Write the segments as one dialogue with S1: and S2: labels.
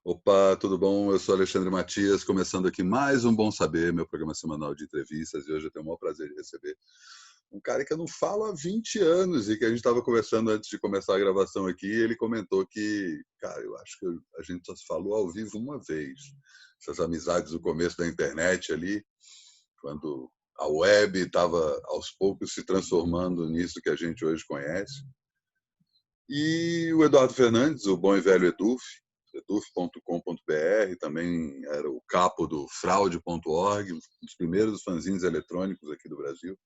S1: Opa, tudo bom? Eu sou Alexandre Matias, começando aqui mais um Bom Saber, meu programa semanal de entrevistas, e hoje eu tenho o maior prazer de receber um cara que eu não falo há 20 anos e que a gente estava conversando antes de começar a gravação aqui, e ele comentou que, cara, eu acho que a gente só se falou ao vivo uma vez. Essas amizades do começo da internet ali, quando a web estava aos poucos se transformando nisso que a gente hoje conhece. E o Eduardo Fernandes, o bom e velho Eduf, eduf.com.br, também era o capo do fraude.org, um dos primeiros fanzines eletrônicos aqui do Brasil.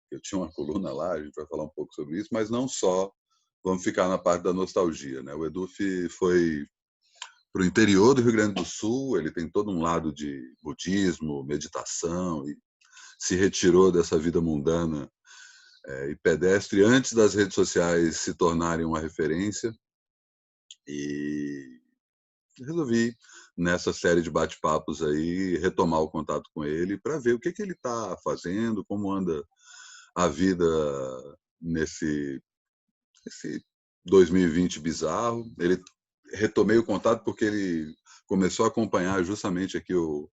S1: Eu tinha uma coluna lá, a gente vai falar um pouco sobre isso, mas não só, vamos ficar na parte da nostalgia, né? O Eduf foi para o interior do Rio Grande do Sul, ele tem todo um lado de budismo, meditação, e se retirou dessa vida mundana e pedestre antes das redes sociais se tornarem uma referência. E resolvi, nessa série de bate-papos aí, retomar o contato com ele para ver o que ele está fazendo, como anda a vida nesse 2020 bizarro. Retomei o contato porque ele começou a acompanhar justamente aqui o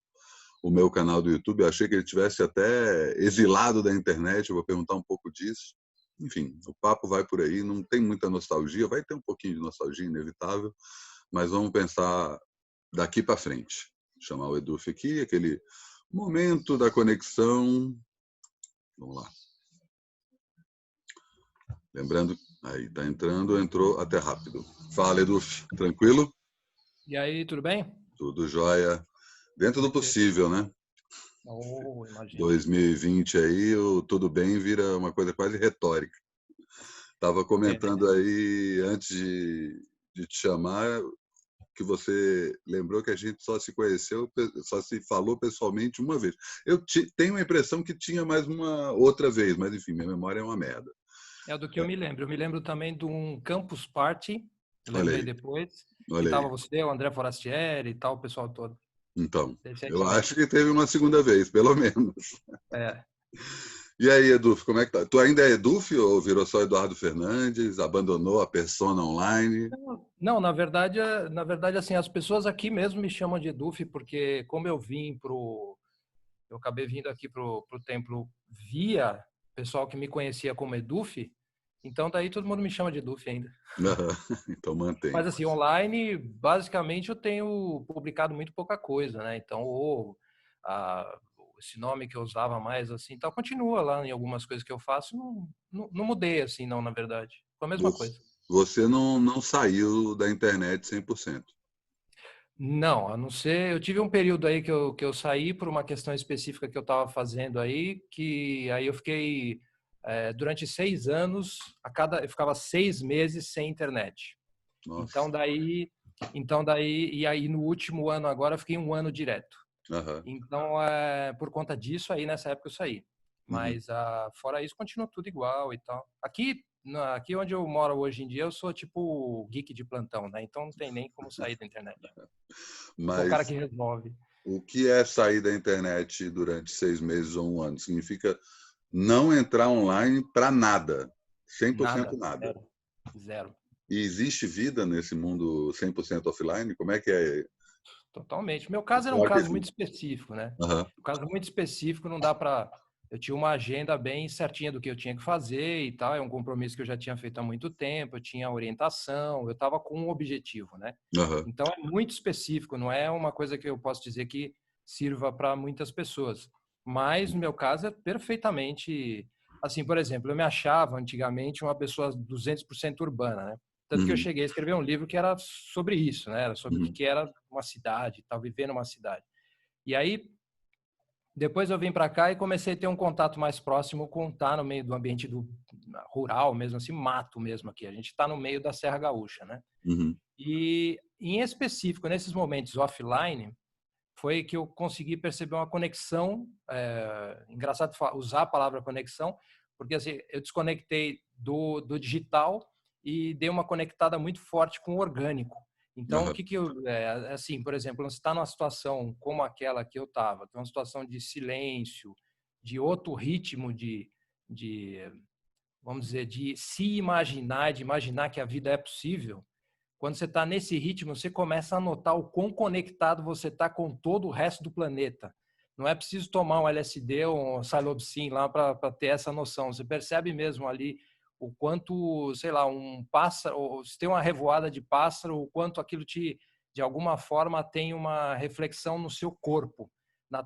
S1: meu canal do YouTube. Eu achei que ele tivesse até exilado da internet, eu vou perguntar um pouco disso. Enfim, o papo vai por aí, não tem muita nostalgia, vai ter um pouquinho de nostalgia, inevitável, mas vamos pensar daqui para frente. Chamar o Eduf aqui, aquele momento da conexão. Vamos lá. Lembrando, aí está entrando, entrou até rápido. Fala, Eduf, tranquilo?
S2: E aí, tudo bem?
S1: Tudo jóia. Dentro do possível, né?
S2: Oh, imagino.
S1: 2020 aí, o tudo bem vira uma coisa quase retórica. Estava comentando aí, antes de te chamar, que você lembrou que a gente só se conheceu, só se falou pessoalmente uma vez. Eu tenho a impressão que tinha mais uma outra vez, mas enfim, minha memória é uma merda.
S2: É do que eu me lembro. Eu me lembro também de um Campus Party, eu
S1: Olha
S2: lembrei
S1: aí,
S2: depois, que
S1: olha aí.
S2: tava você, o André Forastieri e tal, o pessoal todo.
S1: Então,
S2: Esse aí
S1: eu
S2: também.
S1: acho que teve uma segunda vez, pelo menos.
S2: É.
S1: E aí, Eduf, como é que tá? Tu ainda é Eduf ou virou só Eduardo Fernandes, abandonou a persona online?
S2: Não, na verdade, assim, as pessoas aqui mesmo me chamam de Eduf, porque como eu acabei vindo aqui pro templo via pessoal que me conhecia como Eduf, então daí todo mundo me chama de Eduf ainda.
S1: Então mantém.
S2: Mas assim, online, basicamente eu tenho publicado muito pouca coisa, né? Então, esse nome que eu usava mais, assim, tal, continua lá em algumas coisas que eu faço, não mudei, assim, não, na verdade. Foi a mesma coisa.
S1: Você não saiu da internet 100%.
S2: Não, a não ser, eu tive um período aí que eu saí por uma questão específica que eu estava fazendo aí, que aí eu fiquei, durante 6 anos, eu ficava 6 meses sem internet.
S1: Nossa.
S2: Então daí, e aí no último ano agora eu fiquei um ano direto.
S1: Aham.
S2: Então, por conta disso aí, nessa época eu saí.
S1: Uhum.
S2: Mas, fora isso, continua tudo igual e tal. Aqui onde eu moro hoje em dia, eu sou tipo geek de plantão, né? Então não tem nem como sair da internet. Eu sou o cara
S1: Mas
S2: que resolve.
S1: o que é sair da internet durante 6 meses ou um ano? Significa não entrar online para nada. 100%
S2: Nada,
S1: nada.
S2: zero, zero.
S1: E existe vida nesse mundo 100% offline? Como é que é?
S2: Totalmente. Meu caso era um
S1: Claro que
S2: caso muito
S1: existe.
S2: específico, né?
S1: Aham.
S2: Um caso muito específico, não dá para. Eu tinha uma agenda bem certinha do que eu tinha que fazer e tal. É um compromisso que eu já tinha feito há muito tempo. Eu tinha orientação. Eu estava com um objetivo, né?
S1: Aham.
S2: Então é muito específico. Não é uma coisa que eu posso dizer que sirva para muitas pessoas. Mas no meu caso é perfeitamente. Assim, por exemplo, eu me achava antigamente uma pessoa 200% urbana, né? Tanto que eu
S1: Uhum.
S2: cheguei a escrever um livro que era sobre isso, né? Era sobre o
S1: Uhum.
S2: que era uma cidade, tal, viver numa cidade. E aí, depois eu vim para cá e comecei a ter um contato mais próximo com estar no meio do ambiente do rural, mesmo assim, mato mesmo aqui. A gente está no meio da Serra Gaúcha, né?
S1: Uhum.
S2: E, em específico, nesses momentos offline, foi que eu consegui perceber uma conexão. Engraçado usar a palavra conexão, porque assim, eu desconectei do digital e dei uma conectada muito forte com o orgânico. Então, o
S1: Aham.
S2: que que eu, assim, por exemplo, você está numa situação como aquela que eu estava, uma situação de silêncio, de outro ritmo de, vamos dizer, de se imaginar, de imaginar que a vida é possível. quando você está nesse ritmo, você começa a notar o quão conectado você está com todo o resto do planeta. Não é preciso tomar um LSD ou um psilocibin lá para ter essa noção. Você percebe mesmo ali o quanto, sei lá, um pássaro, ou se tem uma revoada de pássaro, o quanto aquilo de alguma forma, tem uma reflexão no seu corpo, na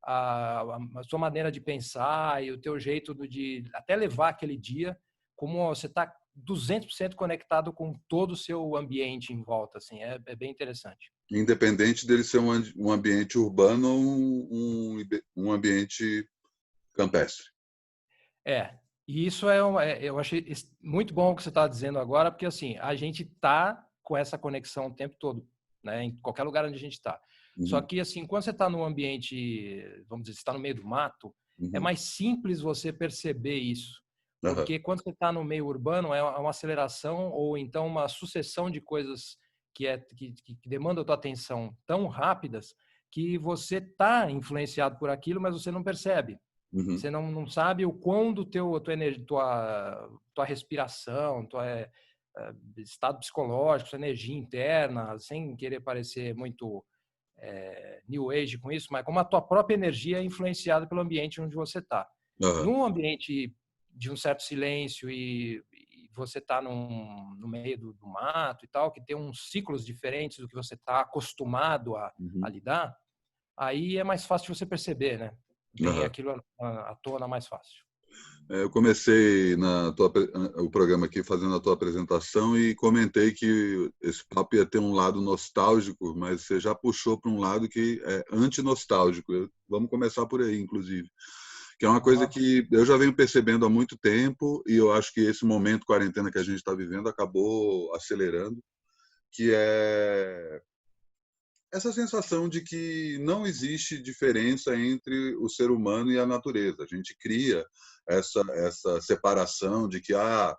S2: a sua maneira de pensar e o teu jeito de até levar aquele dia, como você está 200% conectado com todo o seu ambiente em volta, assim, é bem interessante.
S1: Independente dele ser um ambiente urbano ou um ambiente campestre.
S2: E isso eu achei muito bom o que você está dizendo agora, porque assim, a gente está com essa conexão o tempo todo, né? Em qualquer lugar onde a gente está. Só
S1: Uhum,
S2: que assim, quando você está num ambiente, vamos dizer, você está no meio do mato, é
S1: uhum,
S2: mais simples você perceber isso.
S1: aham,
S2: Porque quando você está no meio urbano, é uma aceleração ou então uma sucessão de coisas que demandam a tua atenção tão rápidas que você está influenciado por aquilo, mas você não percebe.
S1: uhum,
S2: Você não sabe o quão do tua energia, tua respiração, estado psicológico, sua energia interna, sem querer parecer muito new age com isso, mas como a tua própria energia é influenciada pelo ambiente onde você está.
S1: aham,
S2: Num ambiente de um certo silêncio e você está no meio do mato e tal, que tem uns ciclos diferentes do que você está acostumado a
S1: uhum,
S2: lidar, aí é mais fácil de você perceber, né? Vem
S1: aham.
S2: aquilo à tona mais fácil.
S1: Eu comecei o programa aqui fazendo a tua apresentação e comentei que esse papo ia ter um lado nostálgico, mas você já puxou para um lado que é antinostálgico. Vamos começar por aí, inclusive. Que é uma coisa
S2: Ah,
S1: que eu já venho percebendo há muito tempo e eu acho que esse momento quarentena que a gente está vivendo acabou acelerando, que é essa sensação de que não existe diferença entre o ser humano e a natureza. A gente cria essa separação de que a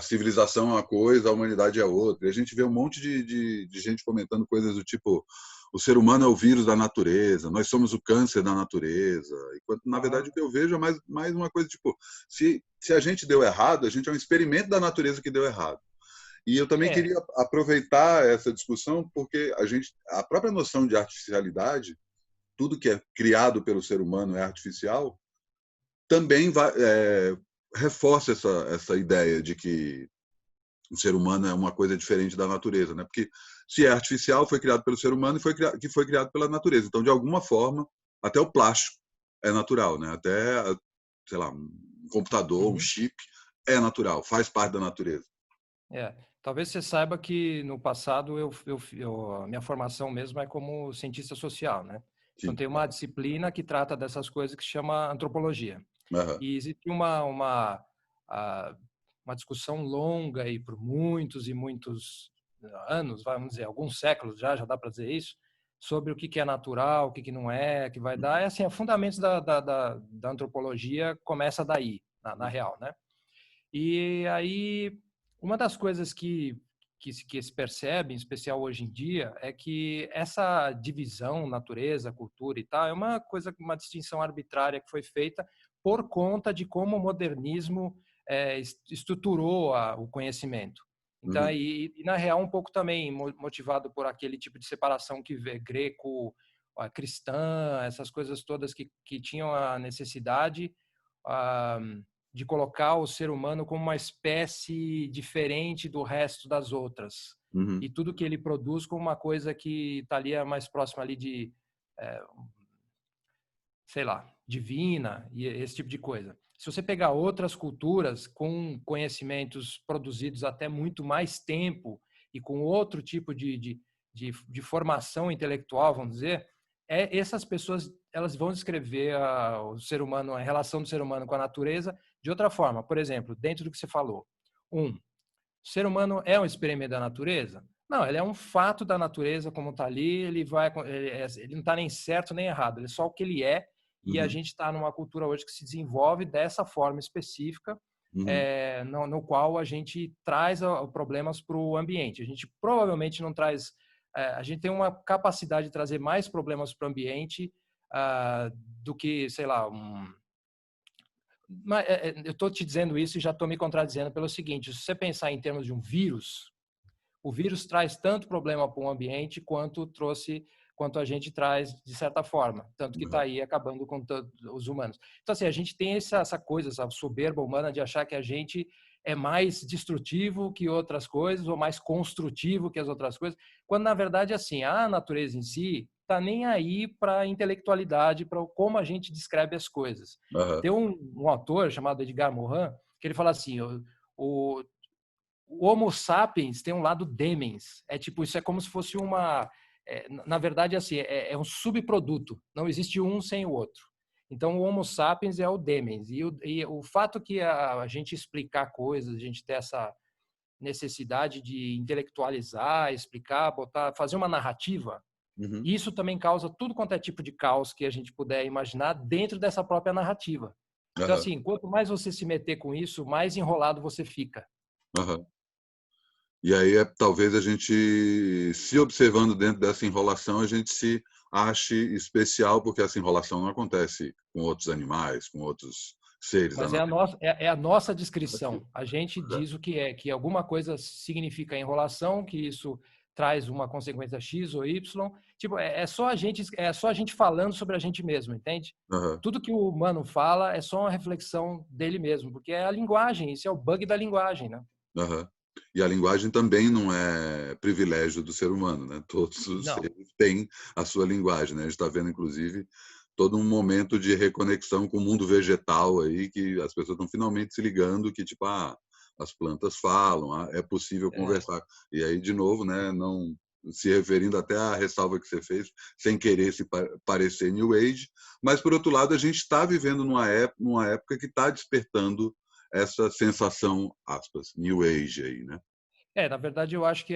S1: civilização é uma coisa, a humanidade é outra. E a gente vê um monte de gente comentando coisas do tipo o ser humano é o vírus da natureza, nós somos o câncer da natureza. Enquanto, na verdade,
S2: aham.
S1: o que eu vejo é mais uma coisa tipo, se a gente deu errado, a gente é um experimento da natureza que deu errado. E eu também
S2: É,
S1: queria aproveitar essa discussão porque a própria noção de artificialidade, tudo que é criado pelo ser humano é artificial, também reforça essa ideia de que o ser humano é uma coisa diferente da natureza, né? Porque se é artificial, foi criado pelo ser humano e foi criado pela natureza. Então, de alguma forma, até o plástico é natural, né? Até, sei lá, um computador, um
S2: uhum,
S1: chip é natural, faz parte da natureza.
S2: é. Talvez você saiba que no passado a minha formação mesmo é como cientista social, né? Então
S1: Sim.
S2: tem uma disciplina que trata dessas coisas que se chama antropologia.
S1: Aham.
S2: E existe ah, uma discussão longa aí por muitos e muitos anos, vamos dizer, alguns séculos já dá para dizer isso, sobre o que é natural, o que não é, que vai dar. É assim, fundamentos da antropologia começa daí, na real, né? E aí, uma das coisas que se percebe, em especial hoje em dia, é que essa divisão natureza, cultura e tal, é uma coisa, uma distinção arbitrária que foi feita por conta de como o modernismo estruturou o conhecimento. Então,
S1: Uhum.
S2: na real, um pouco também motivado por aquele tipo de separação que vê greco, cristã, essas coisas todas que tinham a necessidade ah, de colocar o ser humano como uma espécie diferente do resto das outras.
S1: Uhum.
S2: E tudo que ele produz como uma coisa que está ali mais próxima ali de, é, sei lá, divina e esse tipo de coisa. Se você pegar outras culturas com conhecimentos produzidos até muito mais tempo e com outro tipo de formação intelectual, vamos dizer, essas pessoas elas vão descrever o ser humano, a relação do ser humano com a natureza de outra forma. Por exemplo, dentro do que você falou. O ser humano é um experimento da natureza? Não, ele é um fato da natureza como está ali, ele não está nem certo nem errado, ele é só o que ele é, e a
S1: Uhum.
S2: gente está numa cultura hoje que se desenvolve dessa forma específica,
S1: Uhum.
S2: no qual a gente traz problemas para o ambiente. A gente provavelmente não traz, a gente tem uma capacidade de trazer mais problemas para o ambiente do que, sei lá, eu estou te dizendo isso e já estou me contradizendo pelo seguinte: se você pensar em termos de um vírus, o vírus traz tanto problema para o ambiente quanto a gente traz de certa forma, tanto que está
S1: Uhum.
S2: aí acabando com os humanos. Então assim, a gente tem essa coisa, essa soberba humana de achar que a gente é mais destrutivo que outras coisas ou mais construtivo que as outras coisas, quando na verdade assim, a natureza em si está nem aí para a intelectualidade, para como a gente descreve as coisas.
S1: Aham.
S2: Tem um autor chamado Edgar Morin que ele fala assim, o, o Homo sapiens tem um lado demens. É tipo, isso é como se fosse uma... na verdade, assim, é um subproduto. Não existe um sem o outro. Então, o Homo sapiens é o demens. E o fato que a gente explicar coisas, a gente ter essa necessidade de intelectualizar, explicar, botar, fazer uma narrativa,
S1: Uhum.
S2: isso também causa tudo quanto é tipo de caos que a gente puder imaginar dentro dessa própria narrativa. Então,
S1: Aham.
S2: assim, quanto mais você se meter com isso, mais enrolado você fica.
S1: Aham. E aí talvez a gente, se observando dentro dessa enrolação, a gente se ache especial, porque essa enrolação não acontece com outros animais, com outros seres da
S2: Mas é a
S1: natureza.
S2: nossa, é a nossa descrição. A gente diz o que é, que alguma coisa significa enrolação, que isso traz uma consequência X ou Y. Tipo, é só a gente falando sobre a gente mesmo, entende?
S1: Aham.
S2: Tudo que o humano fala é só uma reflexão dele mesmo, porque é a linguagem, isso é o bug da linguagem, né?
S1: Aham. E a linguagem também não é privilégio do ser humano, né? Todos os
S2: Não.
S1: seres têm a sua linguagem, né? A gente está vendo, inclusive, todo um momento de reconexão com o mundo vegetal aí, que as pessoas estão finalmente se ligando que, tipo, as plantas falam, é possível
S2: É.
S1: conversar. E aí, de novo, né? Não se referindo até à ressalva que você fez, sem querer se parecer New Age, mas, por outro lado, a gente está vivendo numa época que está despertando essa sensação, aspas, New Age aí, né?
S2: Na verdade, eu acho que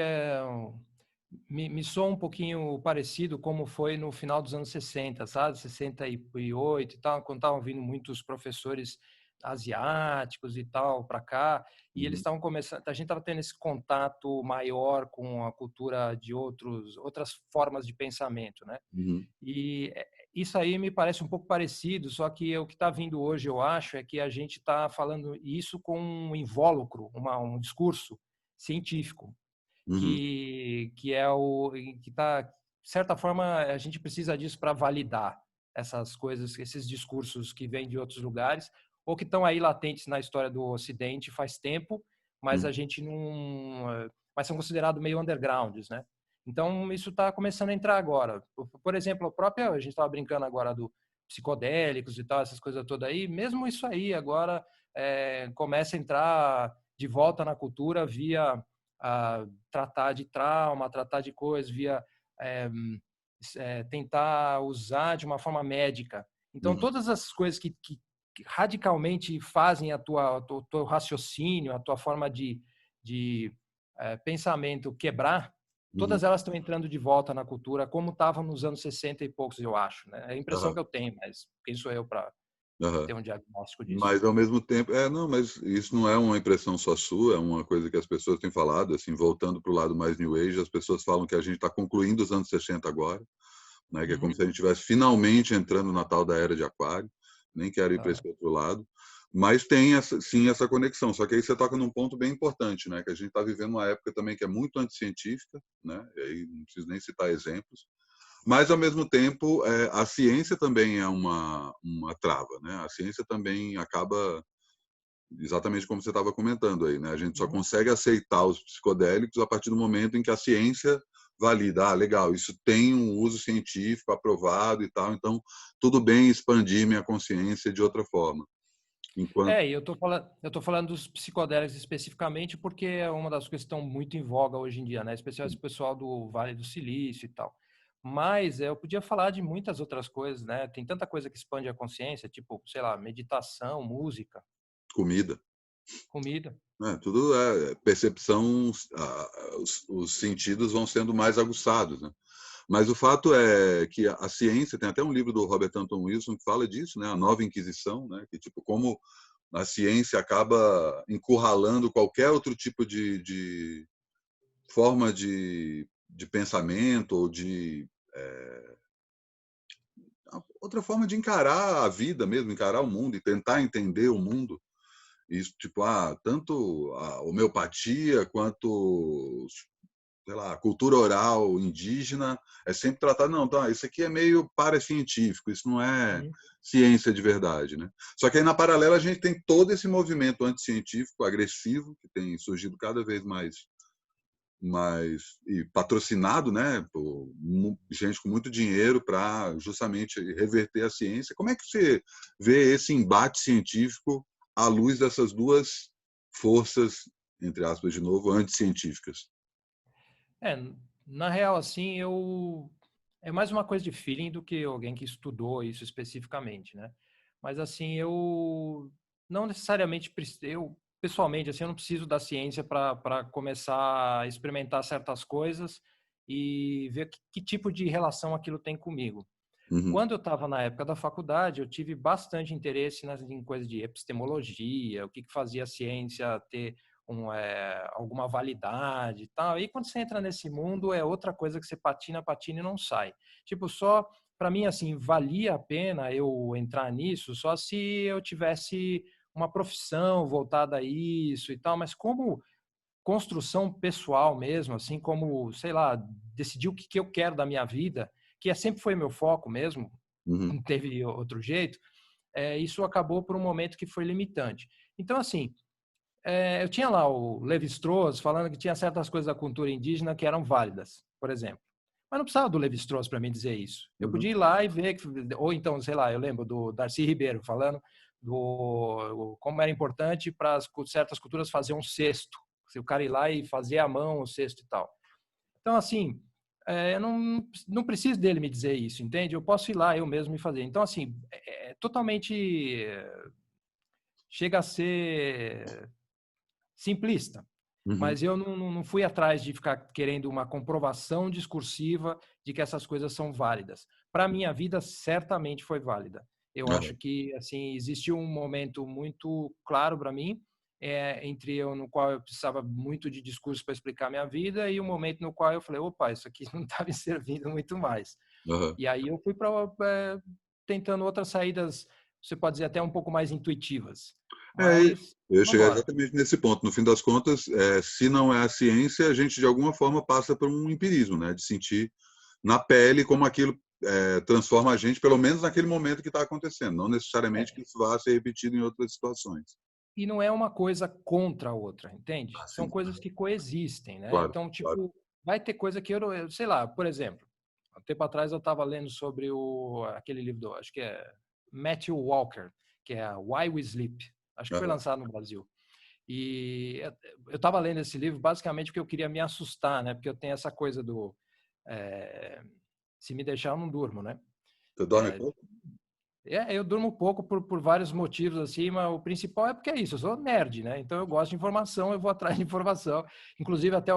S2: me soa um pouquinho parecido como foi no final dos anos 60, sabe? 68 e tal, quando estavam vindo muitos professores asiáticos e tal para cá, e eles
S1: Uhum,
S2: estavam começando, a gente estava tendo esse contato maior com a cultura de outras formas de pensamento, né?
S1: uhum,
S2: E isso aí me parece um pouco parecido, só que o que está vindo hoje, eu acho, é que a gente está falando isso com um invólucro, um discurso científico,
S1: uhum,
S2: que é o que está, de certa forma, a gente precisa disso para validar essas coisas, esses discursos que vêm de outros lugares ou que estão aí latentes na história do Ocidente faz tempo, mas a
S1: uhum,
S2: gente não, mas são considerados meio undergrounds, né? Então isso está começando a entrar agora. Por exemplo, a gente estava brincando agora do psicodélicos e tal, essas coisas todas aí. Mesmo isso aí agora começa a entrar de volta na cultura via tratar de trauma, tratar de coisas, via é, tentar usar de uma forma médica. Então,
S1: uhum,
S2: todas as coisas que radicalmente fazem o teu raciocínio, a tua forma de pensamento quebrar,
S1: uhum,
S2: todas elas estão entrando de volta na cultura, como estavam nos anos 60 e poucos, eu acho. Né? É a impressão
S1: aham,
S2: que eu tenho, mas quem sou eu para
S1: aham.
S2: ter um diagnóstico disso?
S1: Mas, ao mesmo tempo, não, mas isso não é uma impressão só sua, é uma coisa que as pessoas têm falado, assim, voltando para o lado mais New Age, as pessoas falam que a gente está concluindo os anos 60 agora, né, que é como
S2: Uhum.
S1: se a gente estivesse finalmente entrando na tal da Era de Aquário, nem quero ir para esse
S2: Ah,
S1: outro lado, mas tem, sim, essa conexão, só que aí você toca num ponto bem importante, né, que a gente está vivendo uma época também que é muito anticientífica, né, e aí não preciso nem citar exemplos, mas, ao mesmo tempo, a ciência também é uma trava, né? A ciência também acaba, exatamente como você estava comentando aí, né? A gente só
S2: uhum.
S1: consegue aceitar os psicodélicos a partir do momento em que a ciência valida, legal, isso tem um uso científico aprovado e tal, então tudo bem expandir minha consciência de outra forma. Enquanto.
S2: E eu tô falando dos psicodélicos especificamente porque é uma das coisas que estão muito em voga hoje em dia, né? Especialmente o pessoal do Vale do Silício e tal. Mas eu podia falar de muitas outras coisas, né? Tem tanta coisa que expande a consciência, tipo, sei lá, meditação, música,
S1: Comida,
S2: comida.
S1: né? Tudo é percepção, os sentidos vão sendo mais aguçados, né? Mas o fato é que a ciência, tem até um livro do Robert Anton Wilson que fala disso, né? A Nova Inquisição, né? Que tipo como a ciência acaba encurralando qualquer outro tipo de forma de pensamento ou de outra forma de encarar a vida mesmo, encarar o mundo e tentar entender o mundo. Isso, tipo, tanto a homeopatia quanto sei lá, cultura oral indígena, é sempre tratado, não, tá, isso aqui é meio paracientífico, isso não é
S2: Uhum.
S1: ciência de verdade, né? Só que aí, na paralela, a gente tem todo esse movimento anticientífico, agressivo, que tem surgido cada vez mais e patrocinado, né, por gente com muito dinheiro para justamente reverter a ciência. Como é que você vê esse embate científico à luz dessas duas forças, entre aspas, de novo, anticientíficas?
S2: É, na real, assim, é mais uma coisa de feeling do que alguém que estudou isso especificamente, né? Mas assim, eu não necessariamente eu pessoalmente assim, eu não preciso da ciência para começar a experimentar certas coisas e ver que tipo de relação aquilo tem comigo.
S1: Uhum,
S2: Quando eu estava na época da faculdade, eu tive bastante interesse em coisas de epistemologia, o que fazia a ciência ter alguma validade e tal. E quando você entra nesse mundo, é outra coisa que você patina, patina e não sai. Tipo, só para mim, assim, valia a pena eu entrar nisso só se eu tivesse uma profissão voltada a isso e tal, mas como construção pessoal mesmo, assim como, sei lá, decidir o que eu quero da minha vida, sempre foi meu foco mesmo,
S1: uhum,
S2: não teve outro jeito, isso acabou por um momento que foi limitante. Então, assim, eu tinha lá o Levi-Strauss falando que tinha certas coisas da cultura indígena que eram válidas, por exemplo. Mas não precisava do Levi-Strauss para mim dizer isso. Eu
S1: uhum,
S2: podia ir lá e ver, ou então, sei lá, eu lembro do Darcy Ribeiro falando como era importante para certas culturas fazer um cesto. Se o cara ir lá e fazer à mão o cesto e tal. Então, assim, eu não preciso dele me dizer isso, entende? Eu posso ir lá eu mesmo e fazer. Então, assim, totalmente chega a ser simplista,
S1: uhum.
S2: mas eu não fui atrás de ficar querendo uma comprovação discursiva de que essas coisas são válidas. Para a minha vida, certamente foi válida. Eu
S1: Aham,
S2: acho que assim existiu um momento muito claro para mim entre eu no qual eu precisava muito de discurso para explicar minha vida e um momento no qual eu falei, opa, isso aqui não está me servindo muito mais.
S1: aham.
S2: E aí eu fui para tentando outras saídas, você pode dizer até um pouco mais intuitivas,
S1: É,
S2: mas
S1: eu ia
S2: vamos
S1: chegar
S2: embora.
S1: exatamente nesse ponto. No fim das contas, se não é a ciência, a gente de alguma forma passa por um empirismo, né? De sentir na pele como aquilo transforma a gente, pelo menos naquele momento que está acontecendo. Não necessariamente que
S2: É,
S1: isso vá ser repetido em outras situações.
S2: e não é uma coisa contra a outra, entende?
S1: Ah,
S2: São
S1: sim,
S2: coisas que coexistem, né?
S1: claro,
S2: Então,
S1: claro.
S2: tipo, vai ter coisa que eu sei lá, por exemplo, há um tempo atrás eu estava lendo sobre aquele livro acho que é Matthew Walker, que é Why We Sleep. Acho que foi
S1: Aham,
S2: lançado no Brasil. E eu estava lendo esse livro basicamente porque eu queria me assustar, né? Porque eu tenho essa coisa do é, se me deixar eu não durmo, né?
S1: você dorme pouco?
S2: Eu durmo pouco por vários motivos, assim, mas o principal é porque é isso, eu sou nerd, né? Então eu gosto de informação, eu vou atrás de informação. Inclusive, até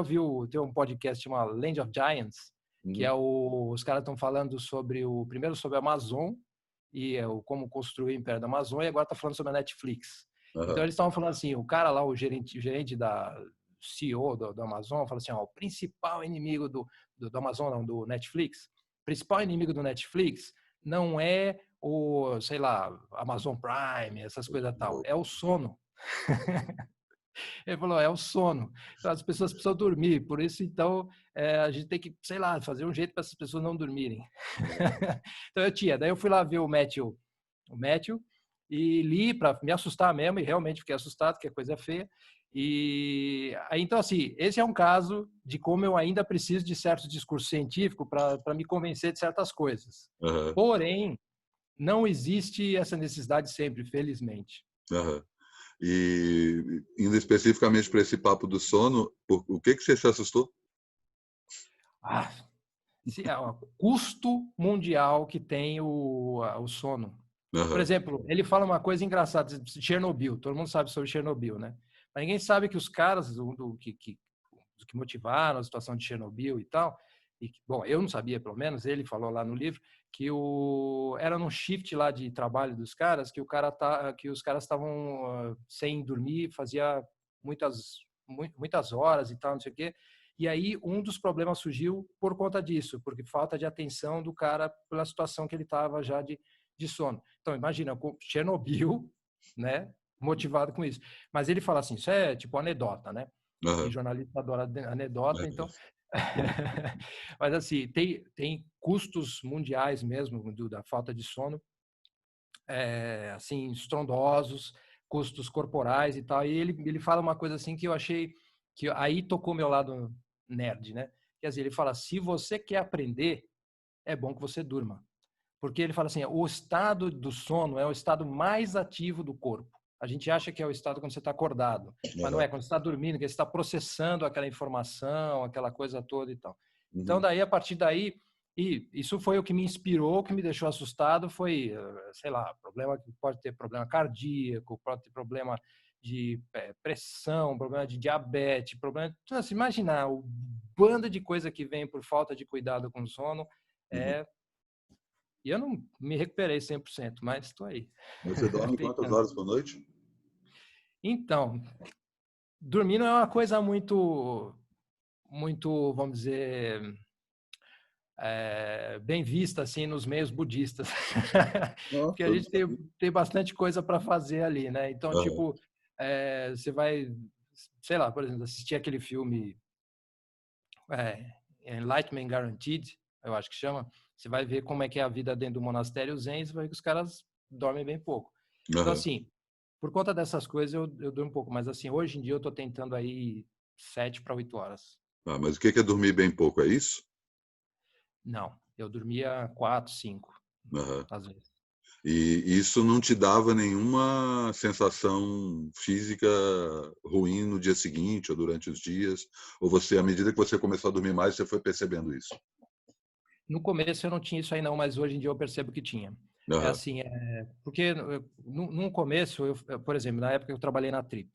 S2: tem um podcast chamado Land of Giants, que
S1: Uhum,
S2: é os caras estão falando primeiro sobre a Amazon e como construir o Império da Amazon, e agora está falando sobre a Netflix. Então
S1: aham,
S2: eles estavam falando assim, o cara lá, o gerente da CEO do Amazon, falou assim, ó, o principal inimigo do Amazon, não, do Netflix, o principal inimigo do Netflix não é sei lá, Amazon Prime, essas coisas tal. É o sono. Ele falou, é o sono. Então, as pessoas precisam dormir, por isso, então, a gente tem que, sei lá, fazer um jeito para essas pessoas não dormirem. Então, daí eu fui lá ver o Matthew e li para me assustar mesmo, e realmente fiquei assustado, que é coisa feia. E aí, então, assim, esse é um caso de como eu ainda preciso de certo discurso científico para me convencer de certas coisas.
S1: aham,
S2: Porém, não existe essa necessidade sempre, felizmente.
S1: aham. E indo especificamente para esse papo do sono, o que você se assustou?
S2: Ah, o custo mundial que tem o sono. Por
S1: Aham,
S2: exemplo, ele fala uma coisa engraçada, Chernobyl, todo mundo sabe sobre Chernobyl, né? Mas ninguém sabe que os caras que motivaram a situação de Chernobyl e tal, bom, eu não sabia, pelo menos, ele falou lá no livro, que era num shift lá de trabalho dos caras, que os caras estavam sem dormir, fazia muitas horas e tal, não sei o quê. E aí um dos problemas surgiu por conta disso, porque falta de atenção do cara pela situação que ele estava já de sono. Então, imagina, Chernobyl, né, motivado com isso. Mas ele fala assim, isso é tipo anedota, né? E
S1: aham,
S2: jornalista adora anedota,
S1: aham.
S2: então Mas assim, tem custos mundiais mesmo da falta de sono, assim, estrondosos, custos corporais e tal. E ele fala uma coisa assim que eu achei que aí tocou meu lado nerd, né? Quer dizer, ele fala: se você quer aprender, é bom que você durma. Porque ele fala assim, o estado do sono é o estado mais ativo do corpo. A gente acha que é o estado quando você está acordado, mas não é, quando você está dormindo, que você está processando aquela informação, aquela coisa toda e tal. Então, daí, a partir daí, e isso foi o que me inspirou, o que me deixou assustado, foi, sei lá, pode ter problema cardíaco, pode ter problema de pressão, problema de diabetes, problema... Então, assim, imaginar o bando de coisa que vem por falta de cuidado com o sono, e eu não me recuperei 100%, mas estou aí.
S1: Você dorme quantas horas por noite?
S2: Então, dormir não é uma coisa muito, vamos dizer, bem vista assim nos meios budistas. Porque a gente tem bastante coisa para fazer ali, né? Então, tipo, você vai, sei lá, por exemplo, assistir aquele filme Enlightenment Guaranteed, eu acho que chama. Você vai ver como é que é a vida dentro do monastério zen, você vai ver que os caras dormem bem pouco. Então, assim, por conta dessas coisas, eu durmo um pouco. Mas, assim, hoje em dia eu estou tentando aí 7 para 8 horas.
S1: Mas o que é dormir bem pouco, é isso?
S2: Não, eu dormia 4, 5, às vezes.
S1: E isso não te dava nenhuma sensação física ruim no dia seguinte ou durante os dias? Ou você, à medida que você começou a dormir mais, você foi percebendo isso?
S2: No começo eu não tinha isso aí não, mas hoje em dia eu percebo que tinha. É assim, porque no começo, por exemplo, na época eu trabalhei na Trip,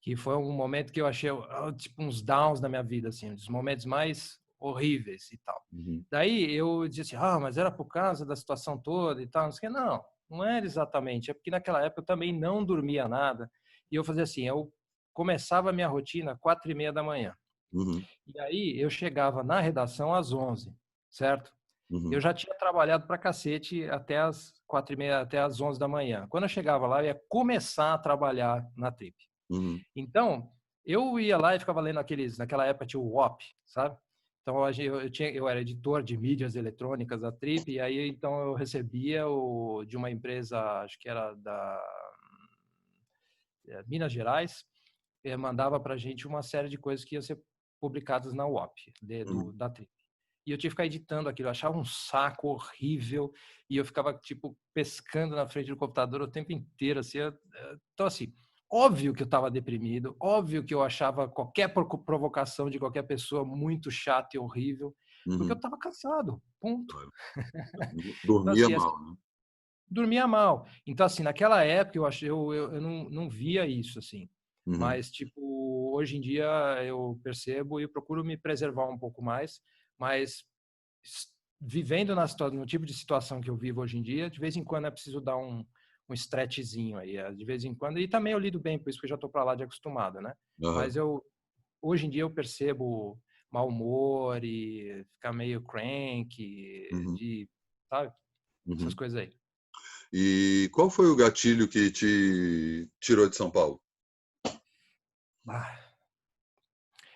S2: que foi um momento que eu achei tipo uns downs na minha vida, assim, os momentos mais horríveis e tal. Daí eu disse assim, mas era por causa da situação toda e tal, não sei o que. Não era exatamente, é porque naquela época eu também não dormia nada, e eu fazia assim, eu começava a minha rotina 4:30 da manhã. E aí eu chegava na redação às 11, certo? Eu já tinha trabalhado pra cacete até as 4:30, até as 11 da manhã. Quando eu chegava lá, eu ia começar a trabalhar na Trip. Então, eu ia lá e ficava lendo naquela época tinha o WAP, sabe? Então, eu era editor de mídias eletrônicas da Trip, e aí então eu recebia de uma empresa, acho que era da Minas Gerais, mandava pra gente uma série de coisas que iam ser publicadas na WAP, da Trip. E eu tinha que ficar editando aquilo, eu achava um saco horrível, e eu ficava, tipo, pescando na frente do computador o tempo inteiro, assim. Então, assim, óbvio que eu estava deprimido, óbvio que eu achava qualquer provocação de qualquer pessoa muito chata e horrível, porque eu estava cansado, ponto.
S1: Dormia
S2: então, assim,
S1: mal, né?
S2: Dormia mal. Então, assim, naquela época eu não via isso, assim. Mas, tipo, hoje em dia eu percebo e procuro me preservar um pouco mais, mas vivendo no tipo de situação que eu vivo hoje em dia, de vez em quando é preciso dar um stretchzinho aí, de vez em quando. E também eu lido bem, por isso que eu já estou para lá de acostumado, né? Mas hoje em dia eu percebo mau humor e ficar meio cranky, sabe? Essas coisas aí.
S1: E qual foi o gatilho que te tirou de São Paulo?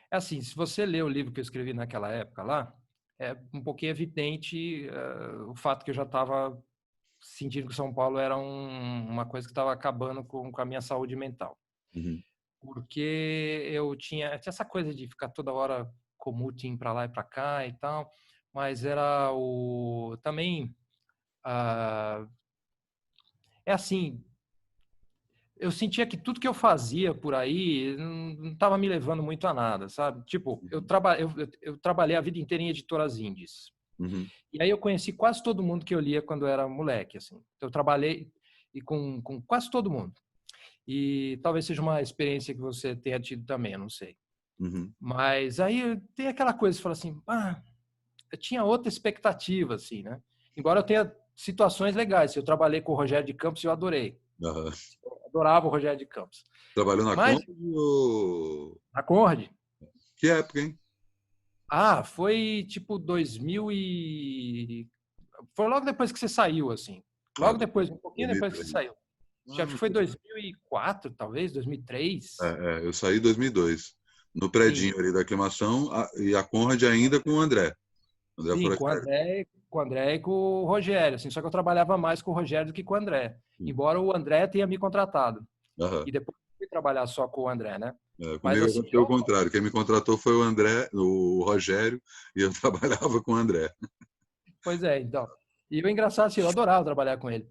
S2: É assim, se você lê o livro que eu escrevi naquela época lá, é um pouquinho evidente o fato que eu já estava sentindo que São Paulo era uma coisa que estava acabando com a minha saúde mental. Porque eu tinha essa coisa de ficar toda hora commuting para lá e para cá e tal, mas era também é assim, eu sentia que tudo que eu fazia por aí não estava me levando muito a nada, sabe? Tipo, eu trabalhei a vida inteira em editoras indies. E aí eu conheci quase todo mundo que eu lia quando eu era moleque, assim. Então, eu trabalhei com quase todo mundo. E talvez seja uma experiência que você tenha tido também, eu não sei. Mas aí tem aquela coisa, você fala assim, eu tinha outra expectativa, assim, né? Embora eu tenha situações legais. Eu trabalhei com o Rogério de Campos e eu adorei. Eu adorava o Rogério de Campos.
S1: Trabalhou na
S2: Mas,
S1: Conrad ou...
S2: na Conrad?
S1: Que época, hein?
S2: Foi tipo 2000 e... Foi logo depois que você saiu, assim. Logo depois, um pouquinho depois que você saiu. Acho que foi 2004, talvez, 2003.
S1: Eu saí em 2002. No
S2: Sim,
S1: predinho ali da aclimação, e a Conrad ainda com o André. André
S2: sim,
S1: Forastero.
S2: Com o André e com o Rogério, assim, só que eu trabalhava mais com o Rogério do que com o André,
S1: Hum.
S2: embora o André tenha me contratado.
S1: Aham.
S2: E depois eu fui trabalhar só com o André, né? Mas
S1: Comigo
S2: assim,
S1: aconteceu o contrário. Quem me contratou foi o André, o Rogério, e eu trabalhava com o André.
S2: pois é, então. E o engraçado, assim, eu adorava trabalhar com ele.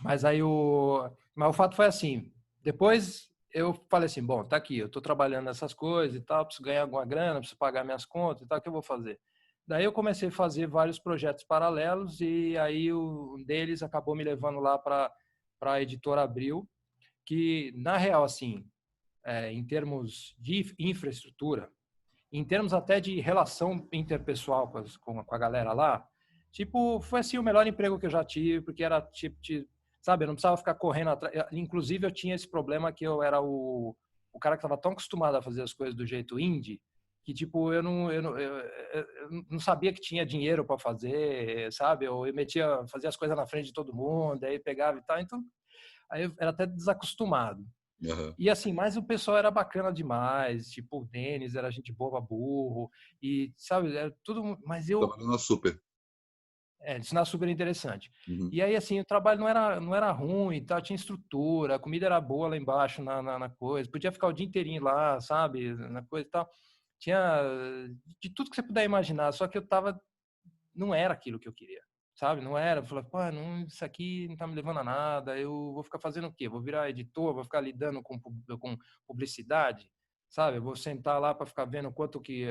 S2: Mas o fato foi assim, depois eu falei assim, bom, tá aqui, eu tô trabalhando nessas coisas e tal, preciso ganhar alguma grana, preciso pagar minhas contas e tal, o que eu vou fazer? Daí eu comecei a fazer vários projetos paralelos e aí um deles acabou me levando lá para a editora Abril, que na real, assim, em termos de infraestrutura, em termos até de relação interpessoal com a galera lá, tipo, foi assim o melhor emprego que eu já tive, porque era tipo, sabe, eu não precisava ficar correndo atrás. Inclusive, eu tinha esse problema que eu era o cara que estava tão acostumado a fazer as coisas do jeito indie, que tipo, eu não sabia que tinha dinheiro para fazer, sabe? Eu metia, fazia as coisas na frente de todo mundo, aí pegava e tal, então aí eu era até desacostumado.
S1: Aham.
S2: E assim, mas o pessoal era bacana demais, tipo, o Denis era gente boa, burro, e sabe, era tudo, mas
S1: Trabalhando na Super.
S2: isso era super interessante.
S1: Uhum.
S2: E aí, assim, o trabalho não era ruim, tá? Tinha estrutura, a comida era boa lá embaixo na coisa, podia ficar o dia inteirinho lá, sabe, na coisa e tal. Tinha de tudo que você puder imaginar, só que não era aquilo que eu queria, sabe? Não era, eu falei, pô, não, isso aqui não tá me levando a nada, eu vou ficar fazendo o quê? Vou virar editor, vou ficar lidando com publicidade, sabe? Eu vou sentar lá para ficar vendo o que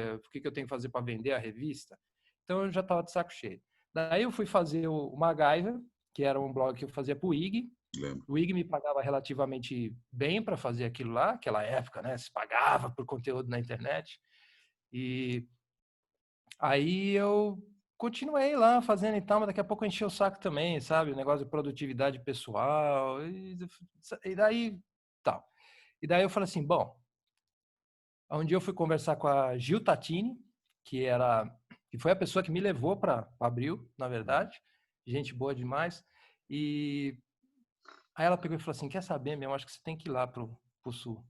S2: eu tenho que fazer para vender a revista. Então eu já estava de saco cheio. Daí eu fui fazer o MacGyver, que era um blog que eu fazia para o IG.
S1: Lembro.
S2: O IG me pagava relativamente bem para fazer aquilo lá, aquela época, né? Se pagava por conteúdo na internet. E aí eu continuei lá fazendo e tal, mas daqui a pouco eu enchi o saco também, sabe? O negócio de produtividade pessoal. E daí, tal. E daí eu falei assim, bom, um dia eu fui conversar com a Gil Tatini, que foi a pessoa que me levou para Abril, na verdade. Gente boa demais. E aí ela pegou e falou assim, quer saber mesmo, acho que você tem que ir lá pro sul.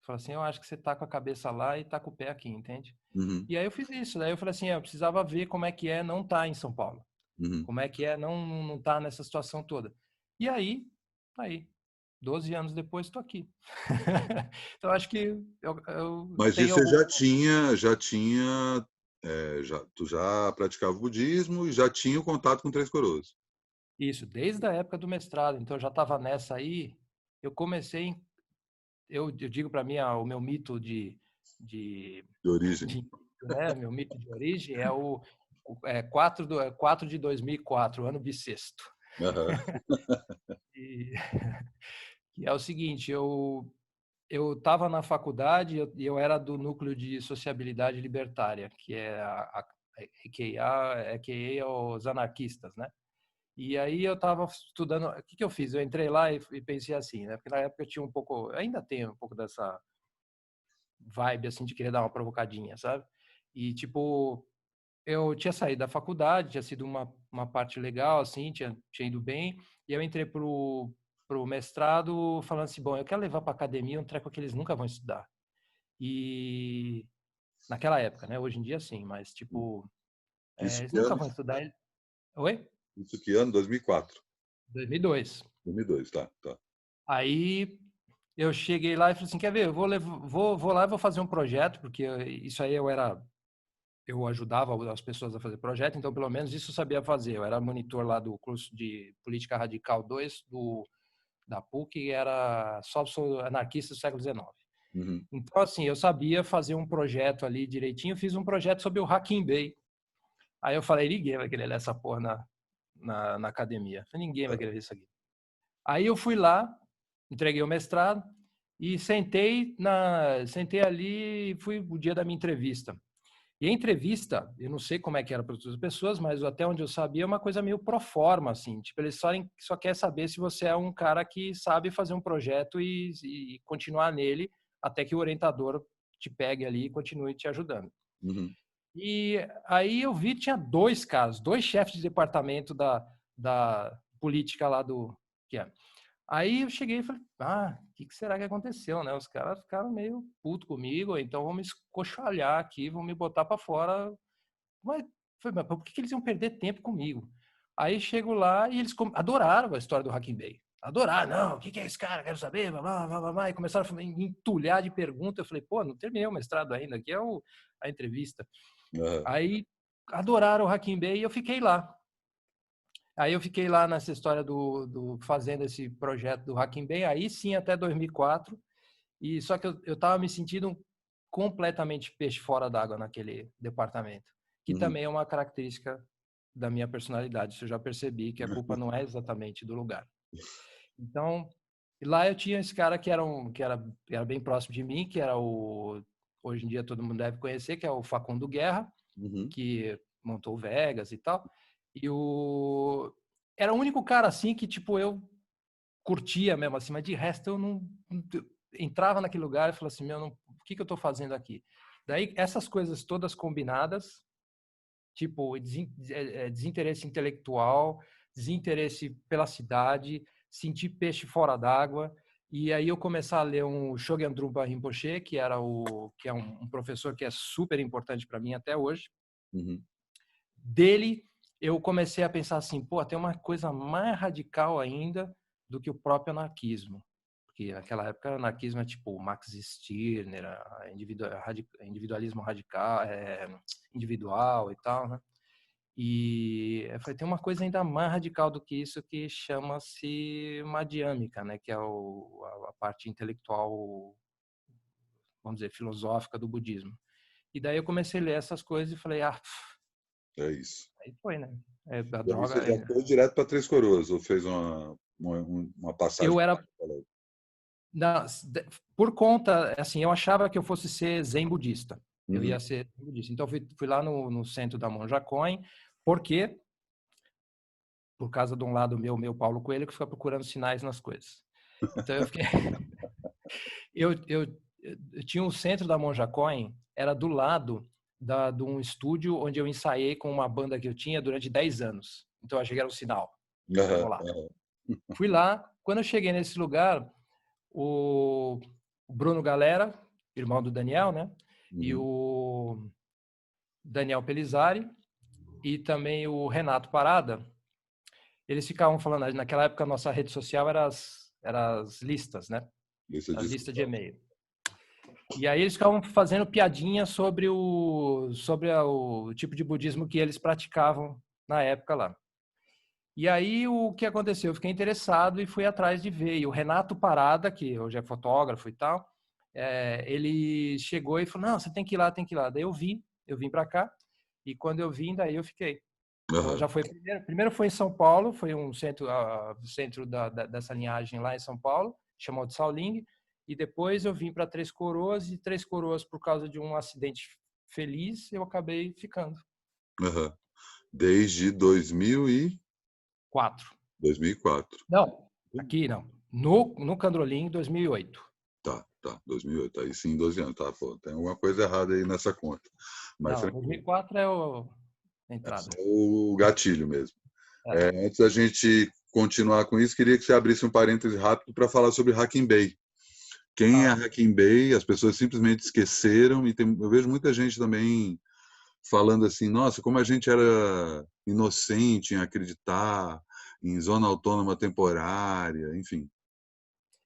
S2: Falou assim, eu acho que você tá com a cabeça lá e tá com o pé aqui, entende?
S1: Uhum.
S2: E aí eu fiz isso. Daí eu falei assim, eu precisava ver como é que é não estar em São Paulo.
S1: Uhum.
S2: Como é que é não estar nessa situação toda. E aí, tá aí, 12 anos depois, estou aqui. Então, acho que eu
S1: Mas
S2: tenho
S1: isso você
S2: algum...
S1: tu já praticava o budismo e já tinha o contato com Três Coroas.
S2: Isso, desde a época do mestrado. Então, eu já estava nessa aí. Eu comecei, eu digo para mim, o meu mito de,
S1: De origem.
S2: né? Meu mito de origem é o 4 de 2004, ano bissexto.
S1: Aham.
S2: E, que é o seguinte, eu estava na faculdade e eu era do núcleo de sociabilidade libertária, que é a os anarquistas, né? E aí eu estava estudando, o que eu fiz? Eu entrei lá e pensei assim, né? Porque na época eu tinha um pouco, ainda tenho um pouco dessa vibe assim de querer dar uma provocadinha, sabe? E tipo, eu tinha saído da faculdade, tinha sido uma parte legal, assim, tinha ido bem, e eu entrei pro mestrado falando assim, bom, eu quero levar para academia um treco que eles nunca vão estudar. E naquela época, né? Hoje em dia, sim, mas tipo,
S1: Isso
S2: eles
S1: que
S2: nunca
S1: ano?
S2: vão estudar. Oi?
S1: Isso que ano? 2004.
S2: 2002.
S1: 2002, tá, tá.
S2: Aí eu cheguei lá e falei assim, quer ver, eu vou lá e vou fazer um projeto, porque isso aí eu ajudava as pessoas a fazer projeto, então pelo menos isso eu sabia fazer. Eu era monitor lá do curso de Política Radical 2 da PUC, e era só sobre anarquistas do século XIX.
S1: Uhum.
S2: Então, assim, eu sabia fazer um projeto ali direitinho, fiz um projeto sobre o Hacking Bay. Aí eu falei, ninguém vai querer ler essa porra na academia. Ninguém vai querer ver isso aqui. Aí eu fui lá, entreguei o mestrado e sentei ali e fui o dia da minha entrevista. E a entrevista, eu não sei como é que era para outras pessoas, mas até onde eu sabia é uma coisa meio pro forma, assim. Tipo, eles só quer saber se você é um cara que sabe fazer um projeto e continuar nele até que o orientador te pegue ali e continue te ajudando.
S1: Uhum.
S2: E aí eu vi que tinha dois caras, dois chefes de departamento da política lá que é. Aí eu cheguei e falei, o que será que aconteceu, né? Os caras ficaram meio puto comigo, então vão me escoxalhar aqui, vão me botar para fora. Mas por que eles iam perder tempo comigo? Aí chego lá e eles adoraram a história do Hacking Bay. Adoraram, não, o que é esse cara? Quero saber, blá, blá, blá, blá. E começaram a me entulhar de perguntas. Eu falei, pô, não terminei o mestrado ainda, aqui é a entrevista.
S1: Aham.
S2: Aí adoraram o Hacking Bay e eu fiquei lá. Aí eu fiquei lá nessa história fazendo esse projeto do Hacking Bay, aí sim até 2004. E só que eu estava me sentindo completamente peixe fora d'água naquele departamento, que
S1: Uhum.
S2: também é uma característica da minha personalidade. Isso eu já percebi que a culpa não é exatamente do lugar. Então, lá eu tinha esse cara que era bem próximo de mim, que era hoje em dia todo mundo deve conhecer, que é o Facundo Guerra,
S1: Uhum.
S2: que montou o Vegas e tal. E era o único cara assim que tipo eu curtia mesmo assim, mas de resto eu não entrava naquele lugar e falava assim, meu, não, o que eu estou fazendo aqui? Daí essas coisas todas combinadas, tipo desinteresse intelectual, desinteresse pela cidade, sentir peixe fora d'água. E aí eu começar a ler um Shogyen Drumpa Rinpoche, que é um professor que é super importante para mim até hoje.
S1: Uhum.
S2: Dele eu comecei a pensar assim, pô, tem uma coisa mais radical ainda do que o próprio anarquismo. Porque naquela época o anarquismo é tipo Max Stirner, individualismo radical, individual e tal, né? E eu falei, tem uma coisa ainda mais radical do que isso que chama-se madhyamika, né? Que é a parte intelectual, vamos dizer, filosófica do budismo. E daí eu comecei a ler essas coisas e falei,
S1: É isso.
S2: aí foi, né? A
S1: E aí
S2: droga.
S1: você já foi direto para Três Coroas, ou fez uma passagem
S2: Eu
S1: por
S2: era
S1: Porto Alegre?
S2: na, por conta, assim, eu achava que eu fosse ser zen budista. Eu
S1: Uhum.
S2: ia ser zen budista. Então fui lá no centro da Monja Coen, porque por causa de um lado meu Paulo Coelho, que fica procurando sinais nas coisas. Então eu fiquei eu tinha um centro da Monja Coen, era do lado de um estúdio onde eu ensaiei com uma banda que eu tinha durante 10 anos. Então eu achei que era um sinal.
S1: Aham,
S2: Vou lá.
S1: aham.
S2: Fui lá, quando eu cheguei nesse lugar, o Bruno Galera, irmão do Daniel, né? E
S1: Uhum.
S2: o Daniel Pelizari e também o Renato Parada, eles ficavam falando, naquela época a nossa rede social era as listas, né?
S1: Lista de
S2: As listas de
S1: escritores.
S2: e-mail. E aí eles ficavam fazendo piadinha sobre o tipo de budismo que eles praticavam na época lá. E aí o que aconteceu? Eu fiquei interessado e fui atrás de ver. E o Renato Parada, que hoje é fotógrafo e tal, ele chegou e falou: não, você tem que ir lá, tem que ir lá. Daí eu vim para cá. E quando eu vim, daí eu fiquei. Então
S1: Aham,
S2: já foi primeiro foi em São Paulo, foi um centro dessa linhagem lá em São Paulo, chamado de Sauling. E depois eu vim para Três Coroas e Três Coroas por causa de um acidente feliz eu acabei ficando.
S1: aham. Desde
S2: 4.
S1: 2004.
S2: Não, aqui não. No Candrolim, em 2008.
S1: Tá, tá, 2008. Aí sim, 12 anos. Tá, pô, tem alguma coisa errada aí nessa conta. Mas
S2: Não,
S1: tranquilo.
S2: 2004 é a
S1: É só
S2: entrada.
S1: o gatilho mesmo.
S2: É.
S1: Antes da gente continuar com isso, queria que você abrisse um parêntese rápido para falar sobre Hacking Bay. Quem é
S2: Ah,
S1: Hacking Bay? As pessoas simplesmente esqueceram e eu vejo muita gente também falando assim, nossa, como a gente era inocente em acreditar em zona autônoma temporária, enfim.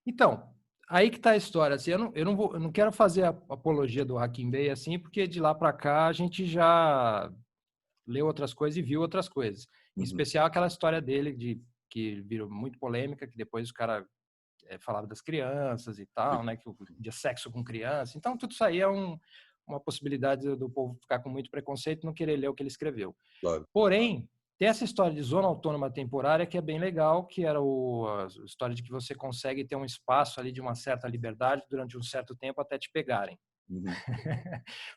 S2: então, aí que está a história. Assim, eu não quero fazer a apologia do Hacking Bay assim, porque de lá para cá a gente já leu outras coisas e viu outras coisas. Em
S1: Uhum,
S2: especial aquela história dele que virou muito polêmica, que depois o cara falava das crianças e tal, né, que de sexo com criança. Então tudo isso aí é uma possibilidade do povo ficar com muito preconceito e não querer ler o que ele escreveu.
S1: claro.
S2: Porém, tem essa história de zona autônoma temporária que é bem legal, que era a história de que você consegue ter um espaço ali de uma certa liberdade durante um certo tempo até te pegarem.
S1: Uhum,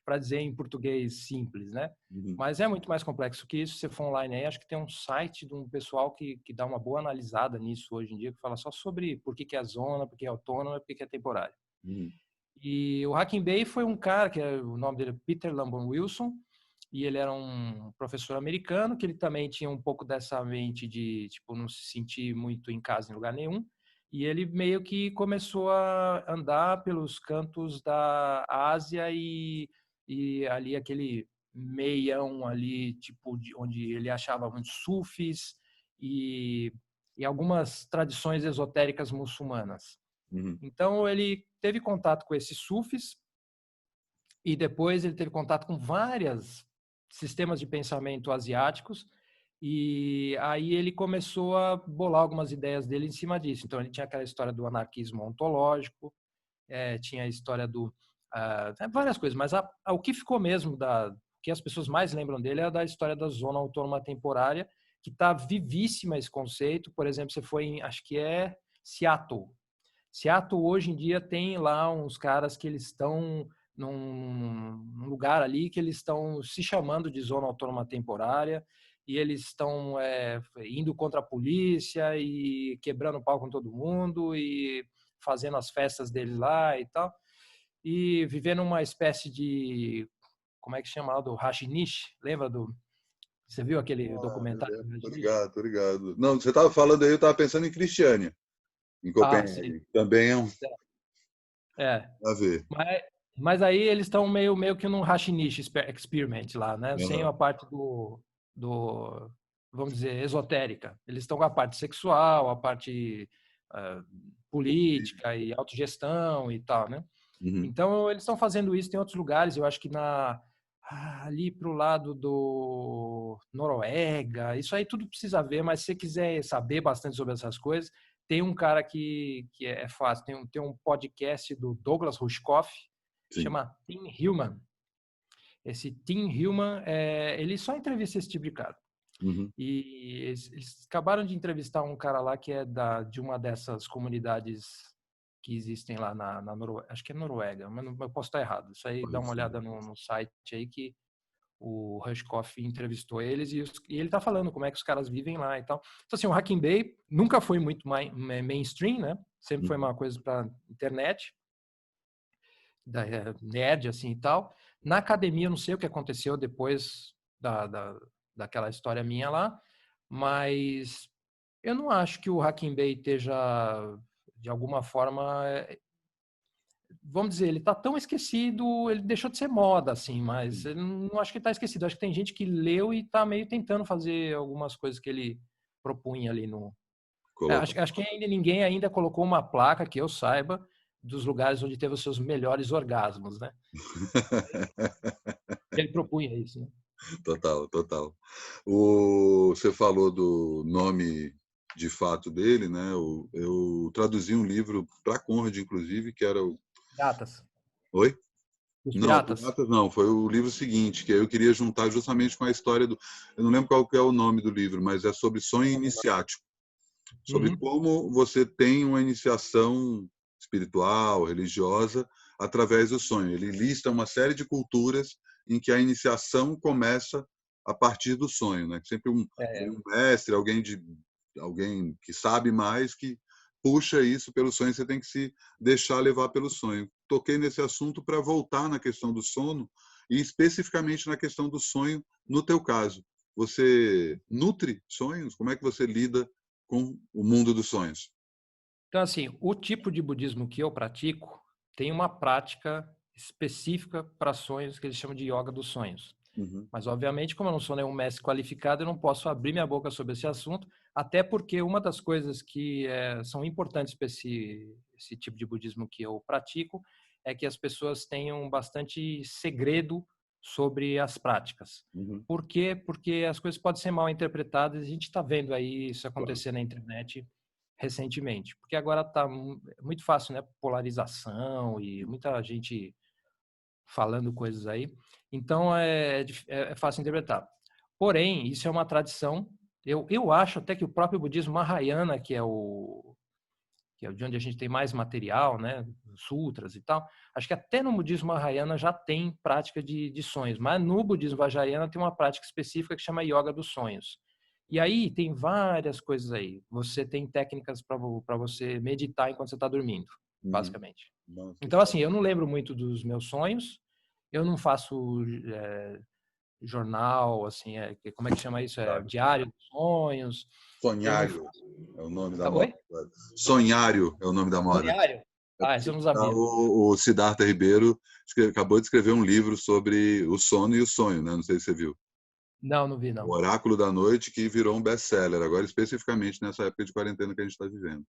S2: Para dizer em português simples, né?
S1: uhum,
S2: Mas é muito mais complexo que isso. Se você for online aí, acho que tem um site de um pessoal que dá uma boa analisada nisso hoje em dia, que fala só sobre por que é zona, por que é autônoma, por que é temporária.
S1: uhum,
S2: E o Hacking Bay foi um cara, o nome dele é Peter Lambon Wilson, e ele era um professor americano, que ele também tinha um pouco dessa mente de, tipo, não se sentir muito em casa em lugar nenhum. E ele meio que começou a andar pelos cantos da Ásia e ali aquele meião ali, tipo, onde ele achava muitos sufis e, e algumas tradições esotéricas muçulmanas.
S1: Uhum.
S2: Então, ele teve contato com esses sufis e depois ele teve contato com vários sistemas de pensamento asiáticos e aí ele começou a bolar algumas ideias dele em cima disso. Então, ele tinha aquela história do anarquismo ontológico, tinha a história do... várias coisas, mas o que ficou mesmo, que as pessoas mais lembram dele é da história da zona autônoma temporária, que está vivíssima esse conceito. Por exemplo, você foi em, acho que é Seattle. Seattle, hoje em dia, tem lá uns caras que eles estão num lugar ali que eles estão se chamando de zona autônoma temporária e eles estão indo contra a polícia e quebrando pau com todo mundo e fazendo as festas deles lá e tal, e vivendo uma espécie de, como é que chama lá, do Rajneesh, lembra do... Você viu aquele documentário do
S1: Tô
S2: Rajneesh?
S1: ligado, tô ligado. Não, você estava falando aí, eu estava pensando em Cristiânia, em
S2: Ah, sim.
S1: Copenhague. Também é um
S2: É.
S1: a ver.
S2: Mas aí eles estão meio que num Rajneesh experiment lá, né? Sem
S1: Uhum.
S2: a parte do, vamos dizer, esotérica. Eles estão com a parte sexual, a parte ah, política e autogestão e tal, né?
S1: Uhum.
S2: Então eles estão fazendo isso em outros lugares. Eu acho que ali para o lado do Noruega, isso aí tudo precisa ver. Mas se você quiser saber bastante sobre essas coisas, tem um cara que é fácil. Tem um podcast do Douglas Rushkoff,
S1: Sim.
S2: chama Tim Hillman. Esse Tim Hillman, ele só entrevista esse tipo de cara.
S1: Uhum.
S2: E eles acabaram de entrevistar um cara lá que é de uma dessas comunidades que existem lá na Noruega. Acho que é Noruega, mas eu posso estar errado. Isso aí, dá
S1: Pode
S2: uma
S1: ser.
S2: olhada no site aí que o Rushkoff entrevistou eles e ele tá falando como é que os caras vivem lá e tal. Então, assim, o Hacking Bay nunca foi muito mainstream, né? Sempre foi
S1: Uhum.
S2: uma coisa para internet, nerd, assim e tal. Na academia, eu não sei o que aconteceu depois daquela história minha lá, mas eu não acho que o Hacking Bay esteja, de alguma forma, vamos dizer, ele está tão esquecido, ele deixou de ser moda, assim, mas eu não acho que está esquecido. Acho que tem gente que leu e está meio tentando fazer algumas coisas que ele propunha ali no...
S1: Coloca.
S2: acho que ninguém ainda colocou uma placa, que eu saiba, dos lugares onde teve os seus melhores orgasmos, né? Ele propunha isso, né?
S1: Total, total. Você falou do nome de fato dele, né? Eu traduzi um livro para Conrad, inclusive, que era o.
S2: Piratas.
S1: Oi?
S2: Os
S1: Não,
S2: piratas.
S1: Piratas não, foi o livro seguinte, que eu queria juntar justamente com a história do. Eu não lembro qual que é o nome do livro, mas é sobre sonho iniciático, sobre
S2: Uhum.
S1: como você tem uma iniciação espiritual, religiosa, através do sonho. Ele lista uma série de culturas em que a iniciação começa a partir do sonho, né? Sempre
S2: É,
S1: tem um mestre, alguém que sabe mais, que puxa isso pelo sonho, você tem que se deixar levar pelo sonho. Toquei nesse assunto para voltar na questão do sono e especificamente na questão do sonho no teu caso. Você nutre sonhos? Como é que você lida com o mundo dos sonhos?
S2: então, assim, o tipo de budismo que eu pratico tem uma prática específica para sonhos que eles chamam de yoga dos sonhos.
S1: Uhum.
S2: Mas, obviamente, como eu não sou nenhum mestre qualificado, eu não posso abrir minha boca sobre esse assunto, até porque uma das coisas que são importantes para esse tipo de budismo que eu pratico é que as pessoas tenham bastante segredo sobre as práticas.
S1: Uhum.
S2: Por quê? Porque as coisas podem ser mal interpretadas e a gente está vendo aí isso
S1: Claro.
S2: acontecer na internet recentemente. Porque agora está muito fácil, né? Polarização e muita gente falando coisas aí. Então, é fácil interpretar. Porém, isso é uma tradição. Eu acho até que o próprio budismo Mahayana, que é de onde a gente tem mais material, né, sutras e tal, acho que até no budismo Mahayana já tem prática de sonhos, mas no budismo Vajrayana tem uma prática específica que chama Yoga dos Sonhos. E aí tem várias coisas aí. Você tem técnicas para você meditar enquanto você está dormindo,
S1: Uhum.
S2: basicamente.
S1: Nossa, que
S2: Então, assim,
S1: foda.
S2: eu não lembro muito dos meus sonhos, eu não faço jornal, assim, como é que chama isso? Diário dos Sonhos. Eu não
S1: Sonhário
S2: faço.
S1: é o nome da moda.
S2: Oi?
S1: Sonhário é o nome da moda.
S2: Diário?
S1: É
S2: Ah,
S1: porque
S2: isso eu não sabia.
S1: o Siddhartha Ribeiro acabou de escrever um livro sobre o sono e o sonho, né? Não sei se você viu.
S2: Não, não vi,
S1: O
S2: não.
S1: Oráculo da Noite, que virou um best-seller, agora especificamente nessa época de quarentena que a gente está vivendo.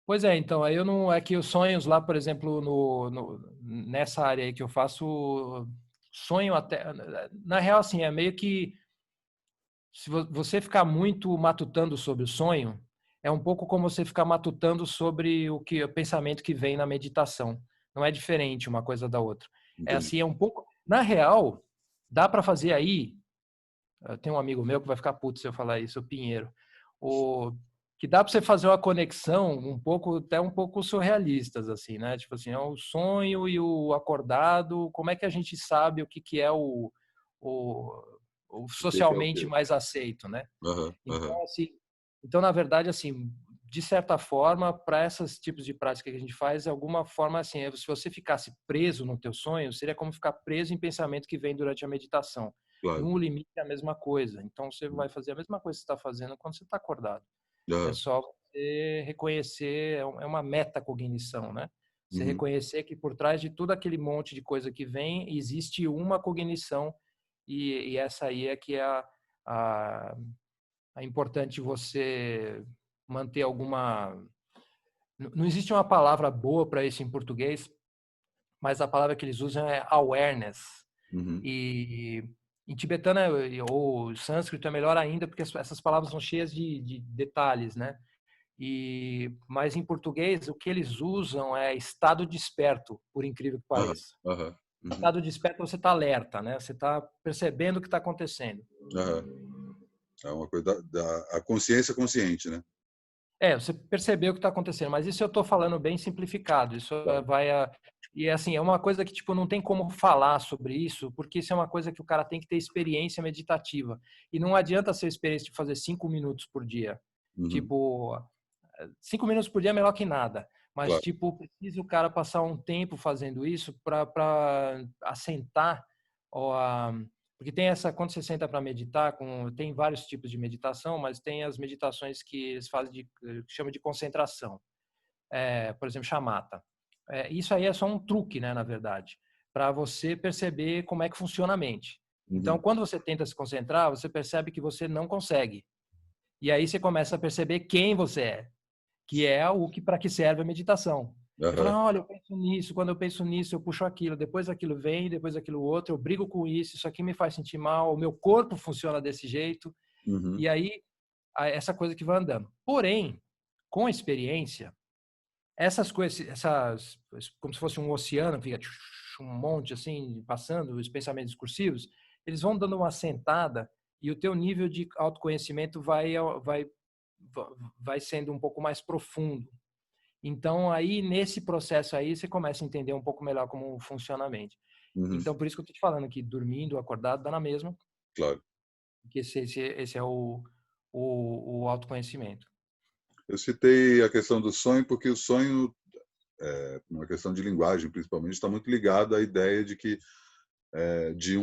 S2: Pois é, então, aí eu não. É que os sonhos lá, por exemplo, nessa área aí que eu faço, sonho até. Na real, assim, é meio que. Se você ficar muito matutando sobre o sonho, é um pouco como você ficar matutando sobre o pensamento que vem na meditação. Não é diferente uma coisa da outra. É
S1: Entendi.
S2: assim, é um pouco. Na real, dá para fazer aí. Tem um amigo meu que vai ficar puto se eu falar isso, o Pinheiro. O que dá para você fazer uma conexão um pouco, até um pouco surrealistas, assim, né? Tipo assim, é o sonho e o acordado. Como é que a gente sabe o que, que é o, o
S1: O que é o
S2: socialmente
S1: quê?
S2: mais aceito, né?
S1: Aham, aham.
S2: Então, assim, então, na verdade, assim, de certa forma, para esses tipos de prática que a gente faz, de alguma forma, assim, se você ficasse preso no teu sonho, seria como ficar preso em pensamento que vem durante a meditação.
S1: Claro.
S2: No limite é a mesma coisa. Então, você vai fazer a mesma coisa que você está fazendo quando você está acordado. É
S1: Aham.
S2: só você reconhecer, é uma metacognição, né? Você
S1: Uhum.
S2: reconhecer que por trás de todo aquele monte de coisa que vem, existe uma cognição e essa aí é que é a é importante você manter alguma. Não existe uma palavra boa para isso em português, mas a palavra que eles usam é awareness.
S1: Uhum.
S2: E em tibetano ou sânscrito é melhor ainda, porque essas palavras são cheias de detalhes, né? Mas em português o que eles usam é estado desperto, por incrível que
S1: Aham,
S2: pareça.
S1: aham. Uhum.
S2: Estado desperto você está alerta, né? Você está percebendo o que está acontecendo.
S1: Aham. É uma coisa a consciência consciente, né?
S2: Você percebeu o que está acontecendo, mas isso eu estou falando bem simplificado. Isso
S1: Claro.
S2: e assim é uma coisa que tipo não tem como falar sobre isso, porque isso é uma coisa que o cara tem que ter experiência meditativa e não adianta ser experiência de fazer 5 minutos por dia.
S1: Uhum.
S2: Tipo, 5 minutos por dia é melhor que nada, mas
S1: Claro.
S2: tipo precisa o cara passar um tempo fazendo isso para assentar ó, porque tem essa, quando você senta para meditar, tem vários tipos de meditação, mas tem as meditações que eles fazem que chama de concentração. Por exemplo, chamata. Isso aí é só um truque, né, na verdade, para você perceber como é que funciona a mente. Então,
S1: Uhum.
S2: quando você tenta se concentrar, você percebe que você não consegue. E aí você começa a perceber quem você é, que é o que para que serve a meditação. Você
S1: Aham.
S2: fala, olha, eu penso nisso, quando eu penso nisso, eu puxo aquilo, depois aquilo vem, depois aquilo outro, eu brigo com isso aqui me faz sentir mal, o meu corpo funciona desse jeito,
S1: Uhum.
S2: e aí essa coisa que vai andando. Porém, com a experiência, essas coisas, como se fosse um oceano, fica um monte assim, passando, os pensamentos discursivos, eles vão dando uma sentada e o teu nível de autoconhecimento vai sendo um pouco mais profundo. Então, aí, nesse processo aí, você começa a entender um pouco melhor como funciona a mente.
S1: Uhum.
S2: Então, por isso que eu estou te falando que dormindo, acordado, dá na mesma,
S1: Claro.
S2: que esse é o autoconhecimento.
S1: Eu citei a questão do sonho porque o sonho, uma questão de linguagem principalmente, está muito ligado à ideia de que de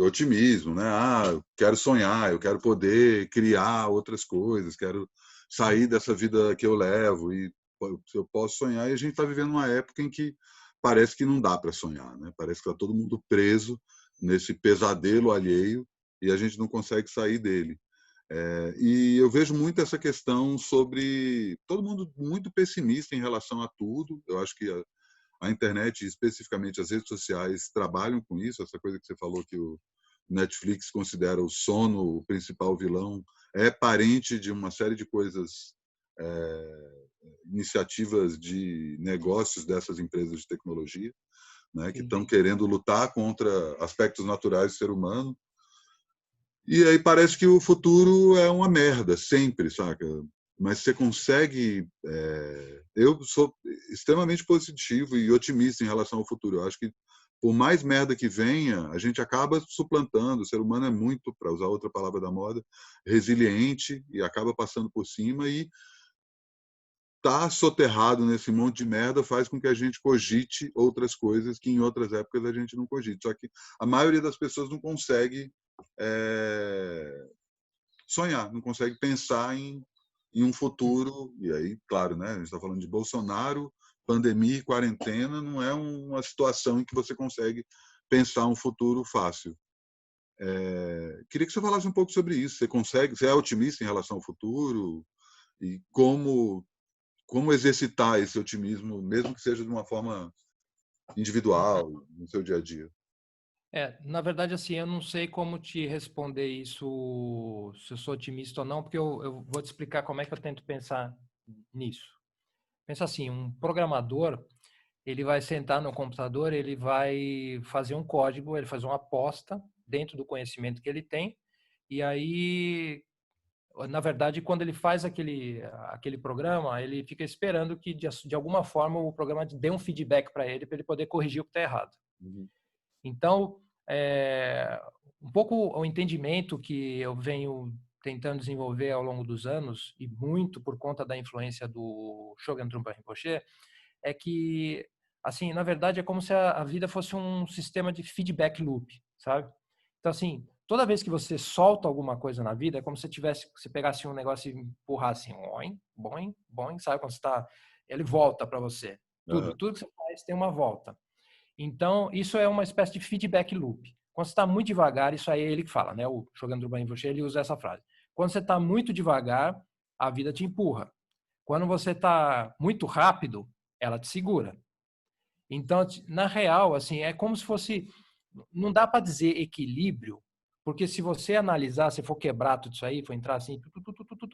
S1: otimismo, né? Eu quero sonhar, eu quero poder criar outras coisas, quero sair dessa vida que eu levo e eu posso sonhar. E a gente está vivendo uma época em que parece que não dá para sonhar, né? Parece que está todo mundo preso nesse pesadelo alheio e a gente não consegue sair dele. E eu vejo muito essa questão sobre todo mundo muito pessimista em relação a tudo. Eu acho que a internet, especificamente as redes sociais, trabalham com isso. Essa coisa que você falou que o Netflix considera o sono o principal vilão, é parente de uma série de coisas, iniciativas de negócios dessas empresas de tecnologia, né, que
S2: Sim.
S1: estão querendo lutar contra aspectos naturais do ser humano. E aí parece que o futuro é uma merda, sempre, saca? Mas você consegue. Eu sou extremamente positivo e otimista em relação ao futuro. Eu acho que, por mais merda que venha, a gente acaba suplantando. O ser humano é muito, para usar outra palavra da moda, resiliente e acaba passando por cima. E estar soterrado nesse monte de merda faz com que a gente cogite outras coisas que em outras épocas a gente não cogite. Só que a maioria das pessoas não consegue sonhar, não consegue pensar em um futuro. E aí, claro, né, a gente está falando de Bolsonaro, pandemia e quarentena, não é uma situação em que você consegue pensar um futuro fácil. Queria que você falasse um pouco sobre isso. Você é otimista em relação ao futuro? E como exercitar esse otimismo, mesmo que seja de uma forma individual, no seu dia a dia?
S2: Na verdade, assim, eu não sei como te responder isso, se eu sou otimista ou não, porque eu vou te explicar como é que eu tento pensar nisso. Pensa assim, um programador, ele vai sentar no computador, ele vai fazer um código, ele faz uma aposta dentro do conhecimento que ele tem, e aí, na verdade, quando ele faz aquele programa, ele fica esperando que, de alguma forma, o programa dê um feedback para ele poder corrigir o que está errado.
S1: Uhum.
S2: Então, um pouco o entendimento que eu venho tentando desenvolver ao longo dos anos, e muito por conta da influência do Shogen Trungpa Rinpoche, é que, assim, na verdade, é como se a vida fosse um sistema de feedback loop, sabe? Então, assim, toda vez que você solta alguma coisa na vida, é como se você pegasse um negócio e empurrasse, boing, boing, boing, sabe? Quando você tá, ele volta para você.
S1: Uhum.
S2: Tudo que você faz tem uma volta. Então, isso é uma espécie de feedback loop. Quando você está muito devagar, isso aí é ele que fala, né? O Shogen Trungpa Rinpoche, ele usa essa frase. Quando você está muito devagar, a vida te empurra. Quando você está muito rápido, ela te segura. Então, na real, assim, é como se fosse... Não dá para dizer equilíbrio, porque se você analisar, se for quebrar tudo isso aí, for entrar assim,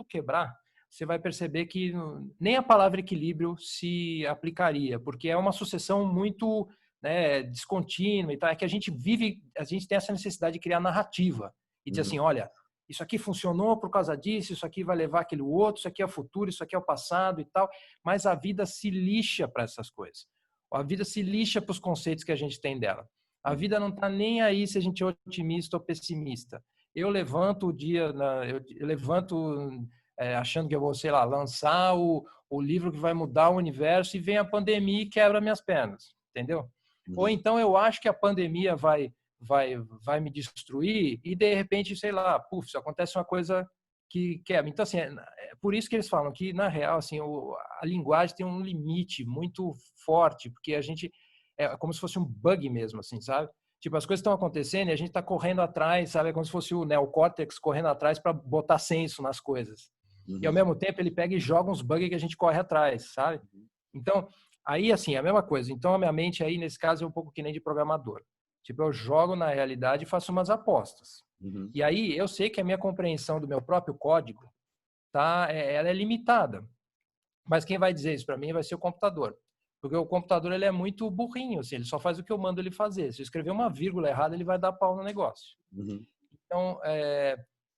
S2: quebrar, você vai perceber que nem a palavra equilíbrio se aplicaria, porque é uma sucessão muito, né, descontínua e tal. É que a gente tem essa necessidade de criar narrativa e dizer assim, olha, isso aqui funcionou por causa disso, isso aqui vai levar aquele outro, isso aqui é o futuro, isso aqui é o passado e tal, mas a vida se lixa para essas coisas. A vida se lixa para os conceitos que a gente tem dela. A vida não está nem aí se a gente é otimista ou pessimista. Eu levanto o dia, eu levanto achando que eu vou, sei lá, lançar o livro que vai mudar o universo e vem a pandemia e quebra minhas pernas, entendeu? Ou então eu acho que a pandemia vai me destruir e de repente, sei lá, puf, acontece uma coisa que quebra. Então, assim, é por isso que eles falam que, na real, assim, a linguagem tem um limite muito forte, porque a gente é como se fosse um bug mesmo, assim, sabe? Tipo, as coisas estão acontecendo e a gente está correndo atrás, sabe? É como se fosse o neocórtex correndo atrás para botar senso nas coisas. E, ao mesmo tempo, ele pega e joga uns bugs que a gente corre atrás, sabe? Então, aí, assim, é a mesma coisa. Então, a minha mente aí, nesse caso, é um pouco que nem de programador. Tipo, eu jogo na realidade e faço umas apostas. E aí, eu sei que a minha compreensão do meu próprio código, tá? Ela é limitada. Mas quem vai dizer isso para mim vai ser o computador. Porque o computador ele é muito burrinho, assim, ele só faz o que eu mando ele fazer. Se eu escrever uma vírgula errada, ele vai dar pau no negócio. Então,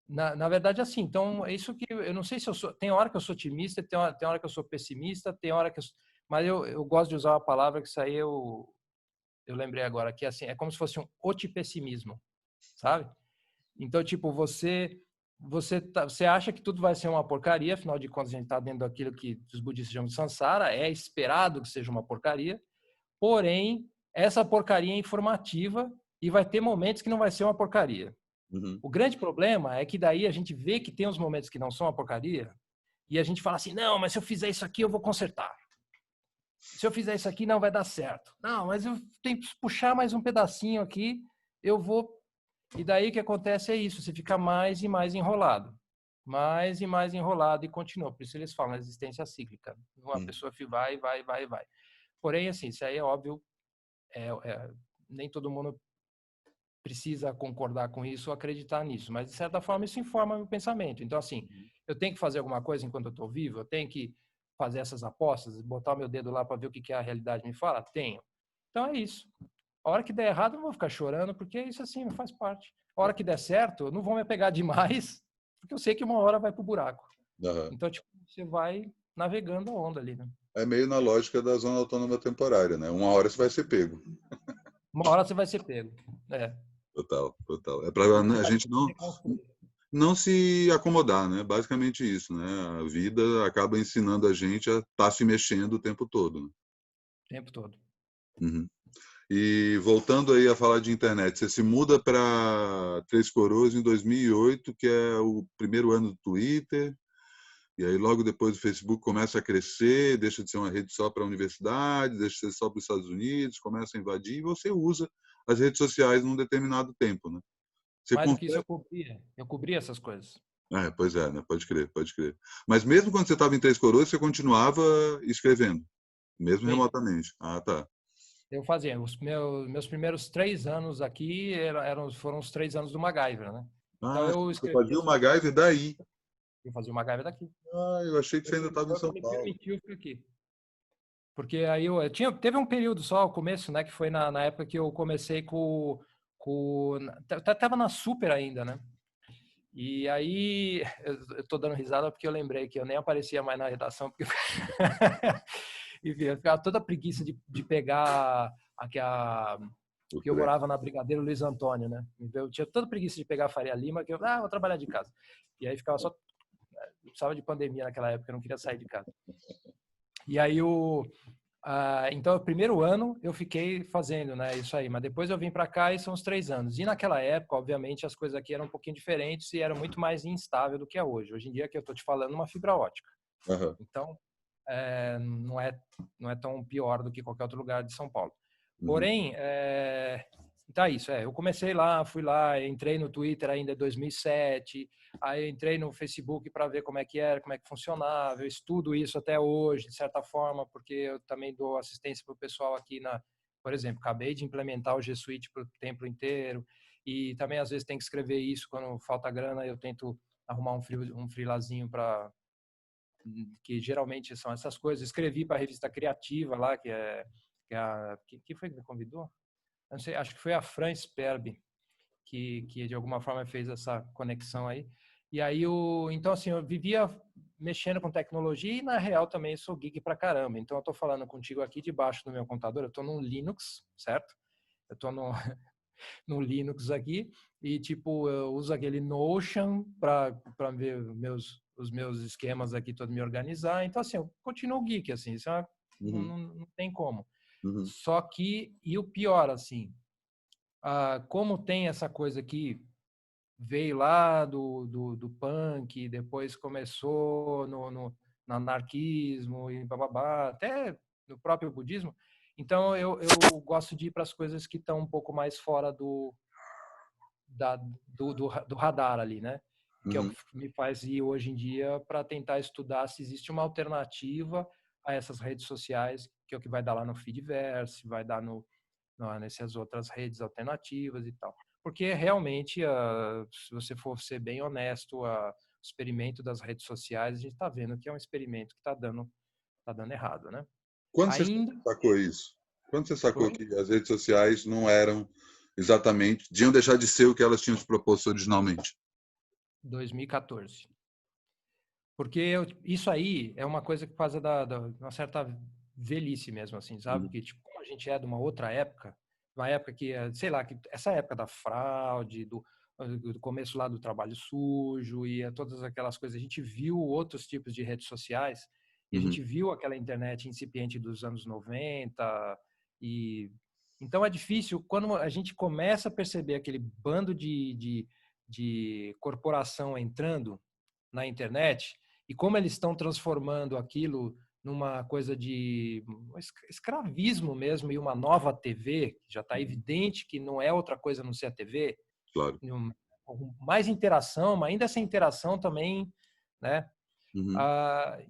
S2: na verdade, assim, então, é isso que eu não sei se eu sou. Tem hora que eu sou otimista, tem hora que eu sou pessimista, tem hora que mas eu gosto de usar uma palavra que isso aí eu lembrei agora, que assim, é como se fosse um otipessimismo, sabe? Então, tipo, você acha que tudo vai ser uma porcaria, afinal de contas a gente está dentro daquilo que os budistas chamam de samsara, é esperado que seja uma porcaria, porém, essa porcaria é informativa e vai ter momentos que não vai ser uma porcaria. O grande problema é que daí a gente vê que tem os momentos que não são uma porcaria e a gente fala assim, não, mas se eu fizer isso aqui eu vou consertar. Se eu fizer isso aqui não vai dar certo. Não, mas eu tenho que puxar mais um pedacinho aqui, eu vou... E daí o que acontece é isso, você fica mais e mais enrolado. Mais e mais enrolado e continua. Por isso eles falam existência cíclica. Uma pessoa vai. Porém, assim, isso aí é óbvio, nem todo mundo precisa concordar com isso ou acreditar nisso, mas de certa forma isso informa meu pensamento. Então, assim, eu tenho que fazer alguma coisa enquanto eu estou vivo, eu tenho que fazer essas apostas, botar o meu dedo lá para ver o que a realidade me fala? Tenho. Então é isso. A hora que der errado, eu não vou ficar chorando, porque isso assim faz parte. A hora que der certo, eu não vou me apegar demais, porque eu sei que uma hora vai pro buraco. Então, tipo, você vai navegando a onda ali, né?
S1: É meio na lógica da zona autônoma temporária, né? Uma hora você vai ser pego.
S2: Uma hora você vai ser pego.
S1: Total, total. É para a gente não se acomodar, né? Basicamente isso, né? A vida acaba ensinando a gente a estar se mexendo o tempo todo. Né?
S2: O tempo todo.
S1: E voltando aí a falar de internet, você se muda para Três Coroas em 2008, que é o primeiro ano do Twitter, e aí logo depois o Facebook começa a crescer, deixa de ser uma rede só para a universidade, deixa de ser só para os Estados Unidos, começa a invadir, e você usa as redes sociais num determinado tempo, né? Você
S2: Mais do que isso,
S1: consegue...
S2: eu cobria essas coisas.
S1: Pois é, né? Pode crer, pode crer. Mas mesmo quando você estava em Três Coroas, você continuava escrevendo, mesmo
S2: Sim,
S1: remotamente. Ah, tá.
S2: eu fazia. Os meus primeiros 3 anos aqui foram os 3 anos do MacGyver, né? Então
S1: Ah,
S2: eu
S1: você
S2: escrevia,
S1: fazia o MacGyver daí.
S2: eu fazia o MacGyver daqui.
S1: Ah, eu achei que você ainda estava em
S2: Foi o que
S1: São
S2: me
S1: Paulo.
S2: permitiu ficar aqui. Porque aí teve um período só, o começo, né? Que foi na época que eu comecei tava na Super ainda, né? E aí, eu tô dando risada porque eu lembrei que eu nem aparecia mais na redação, porque enfim, eu ficava toda preguiça de pegar porque eu morava na Brigadeiro Luiz Antônio, né? Então, eu tinha toda preguiça de pegar a Faria Lima, que vou trabalhar de casa. E aí ficava só, eu precisava de pandemia naquela época, eu não queria sair de casa. E aí então, o primeiro ano eu fiquei fazendo, né, isso aí, mas depois eu vim para cá e são os 3 anos. E naquela época, obviamente, as coisas aqui eram um pouquinho diferentes e era muito mais instável do que é hoje. Hoje em dia, que eu estou te falando, uma fibra ótica.
S1: Aham.
S2: Então, não é tão pior do que qualquer outro lugar de São Paulo.
S1: Uhum.
S2: Porém, então é isso. Eu comecei lá, fui lá, entrei no Twitter ainda em 2007, aí entrei no Facebook para ver como é que era, como é que funcionava. Eu estudo isso até hoje, de certa forma, porque eu também dou assistência para o pessoal aqui por exemplo, acabei de implementar o G Suite para o tempo inteiro e também às vezes tem que escrever isso quando falta grana, eu tento arrumar um freelazinho para que geralmente são essas coisas. Escrevi para a revista Criativa lá, que foi que me convidou? Não sei, acho que foi a Fran Sperbi que de alguma forma fez essa conexão aí. E aí então assim, eu vivia mexendo com tecnologia e na real também sou geek pra caramba. Então eu tô falando contigo aqui debaixo do meu computador, eu tô num Linux, certo? Eu tô no Linux aqui e tipo eu uso aquele Notion para ver os meus esquemas aqui, todo me organizar. Então assim, eu continuo geek assim, isso
S1: Uhum.
S2: não tem como.
S1: Uhum.
S2: Só que e o pior assim, como tem essa coisa que veio lá do punk, depois começou no anarquismo e bababá, até no próprio budismo. Então, eu gosto de ir para as coisas que estão um pouco mais fora do radar ali, né? Que é o
S1: Uhum.
S2: que me faz ir hoje em dia para tentar estudar se existe uma alternativa a essas redes sociais, que é o que vai dar lá no Feedverse, vai dar nessas outras redes alternativas e tal. Porque realmente, se você for ser bem honesto, o experimento das redes sociais, a gente está vendo que é um experimento que tá dando errado, né?
S1: Quando você
S2: Ainda
S1: sacou isso? Quando você sacou
S2: foi
S1: que as redes sociais não eram exatamente, deviam deixar de ser o que elas tinham te proposto originalmente?
S2: 2014. Porque isso aí é uma coisa que faz uma certa velhice mesmo, assim, sabe?
S1: Uhum.
S2: Porque, tipo, como a gente é de uma época que, sei lá, que essa época da fraude, do começo lá do trabalho sujo e todas aquelas coisas, a gente viu outros tipos de redes sociais e a
S1: Uhum.
S2: gente viu aquela internet incipiente dos anos 90 e então é difícil quando a gente começa a perceber aquele bando de corporação entrando na internet e como eles estão transformando aquilo numa coisa de escravismo mesmo e uma nova TV, que já está evidente que não é outra coisa a não ser a TV,
S1: Claro.
S2: mais interação, mas ainda essa interação também, né?
S1: Uhum.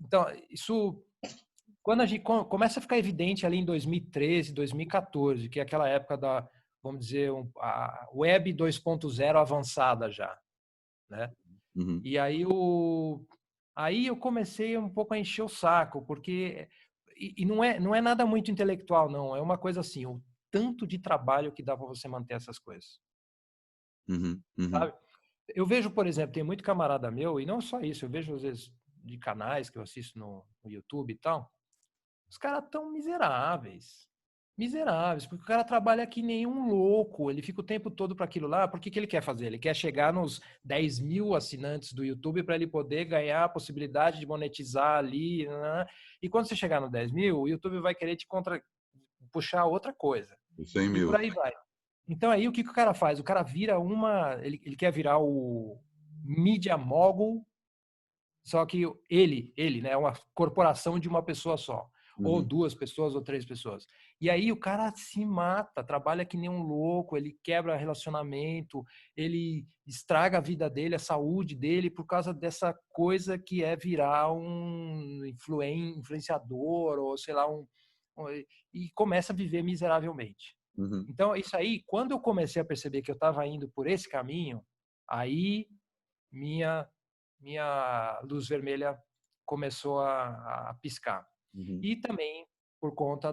S2: Então, isso quando a gente começa a ficar evidente ali em 2013, 2014, que é aquela época vamos dizer, a web 2.0 avançada já, né?
S1: Uhum.
S2: E aí eu comecei um pouco a encher o saco, porque e não é nada muito intelectual, não. É uma coisa assim, o tanto de trabalho que dá para você manter essas coisas,
S1: Uhum. Uhum.
S2: sabe? Eu vejo, por exemplo, tem muito camarada meu, e não só isso, eu vejo às vezes de canais que eu assisto no YouTube e tal, os caras tão miseráveis. Miseráveis, porque o cara trabalha que nem um louco, ele fica o tempo todo para aquilo lá, por que ele quer fazer? Ele quer chegar nos 10 mil assinantes do YouTube para ele poder ganhar a possibilidade de monetizar ali, né? E quando você chegar no 10 mil, o YouTube vai querer puxar outra coisa.
S1: Os 100
S2: e por
S1: mil.
S2: aí vai. Então aí o que, que o cara faz? O cara vira ele quer virar o media mogul, só que ele, né, é uma corporação de uma pessoa só, ou
S1: Uhum,
S2: 2 pessoas, ou 3 pessoas. E aí o cara se mata, trabalha que nem um louco, ele quebra relacionamento, ele estraga a vida dele, a saúde dele, por causa dessa coisa que é virar um influenciador, ou sei lá, e começa a viver miseravelmente.
S1: uhum,
S2: Então, isso aí, quando eu comecei a perceber que eu estava indo por esse caminho, aí minha minha luz vermelha começou a piscar.
S1: uhum,
S2: E também por conta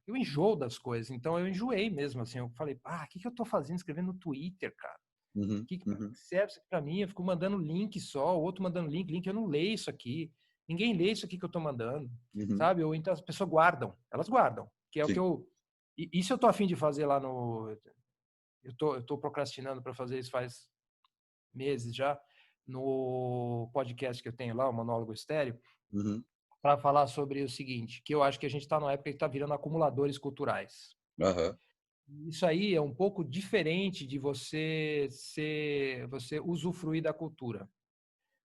S2: eu enjoo das coisas. Então eu enjoei mesmo, assim. Eu falei, o que eu tô fazendo escrevendo no Twitter, cara?
S1: uhum,
S2: Que
S1: uhum,
S2: serve isso aqui pra mim? Eu fico mandando link só, o outro mandando link. Eu não leio isso aqui. Ninguém lê isso aqui que eu tô mandando,
S1: uhum.
S2: sabe? Ou então as pessoas guardam. Elas guardam, que é o que
S1: Sim.
S2: isso eu tô afim de fazer lá no... Eu tô procrastinando para fazer isso faz meses já, no podcast que eu tenho lá, o Monólogo Estéreo,
S1: Uhum.
S2: para falar sobre o seguinte, que eu acho que a gente está numa época que está virando acumuladores culturais.
S1: Aham.
S2: Isso aí é um pouco diferente de você usufruir da cultura.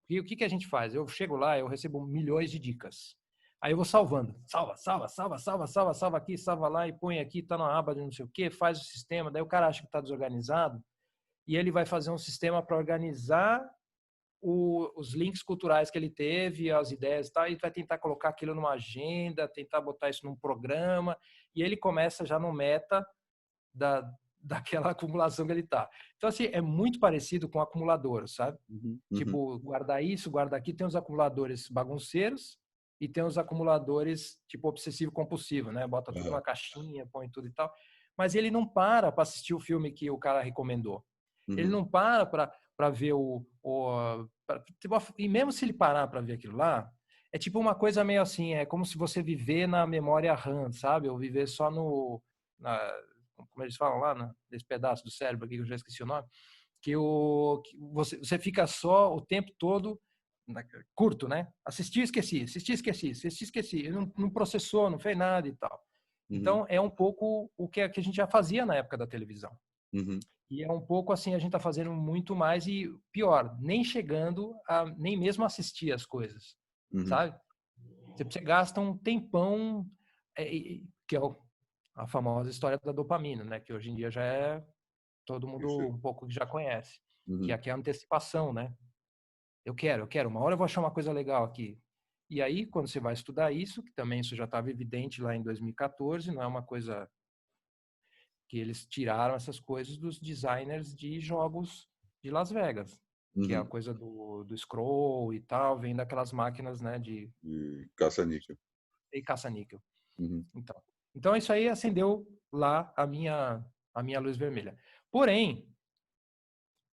S2: E o que que a gente faz? Eu chego lá, eu recebo milhões de dicas. Aí eu vou salvando. Salva aqui, salva lá e põe aqui, tá na aba de não sei o quê, faz o sistema. Daí o cara acha que está desorganizado e ele vai fazer um sistema para organizar os links culturais que ele teve, as ideias e tal, e vai tentar colocar aquilo numa agenda, tentar botar isso num programa, e ele começa já no meta da, daquela acumulação que ele está. Então, assim, é muito parecido com acumulador, sabe?
S1: Uhum. Uhum.
S2: Tipo, guardar isso, guardar aqui. Tem os acumuladores bagunceiros e tem os acumuladores tipo obsessivo-compulsivo, né? Bota tudo
S1: Aham.
S2: numa caixinha, põe tudo e tal. Mas ele não para assistir o filme que o cara recomendou. Ele
S1: Uhum.
S2: não para ver tipo, e mesmo se ele parar para ver aquilo lá, é tipo uma coisa meio assim, é como se você viver na memória RAM, sabe? Ou viver só como eles falam lá, nesse pedaço do cérebro aqui que eu já esqueci o nome, que você fica só o tempo todo curto, né? Assisti, esqueci, assisti, esqueci, assisti, esqueci. Não processou, não fez nada e tal.
S1: Uhum.
S2: Então, é um pouco o que a gente já fazia na época da televisão.
S1: Uhum.
S2: E é um pouco assim, a gente está fazendo muito mais e pior, nem chegando a nem mesmo assistir as coisas,
S1: Uhum.
S2: sabe? Você gasta um tempão, que é a famosa história da dopamina, né? Que hoje em dia já é todo mundo
S1: Perfeito.
S2: um pouco que já conhece, que
S1: Uhum.
S2: aqui é a antecipação, né? Eu quero, uma hora eu vou achar uma coisa legal aqui. E aí, quando você vai estudar isso, que também isso já estava evidente lá em 2014, não é uma coisa que eles tiraram essas coisas dos designers de jogos de Las Vegas, que é a
S1: Uhum.
S2: coisa do scroll e tal, vem daquelas máquinas, né, de
S1: E caça-níquel.
S2: caça-níquel.
S1: Uhum.
S2: Então isso aí acendeu lá a minha luz vermelha. Porém,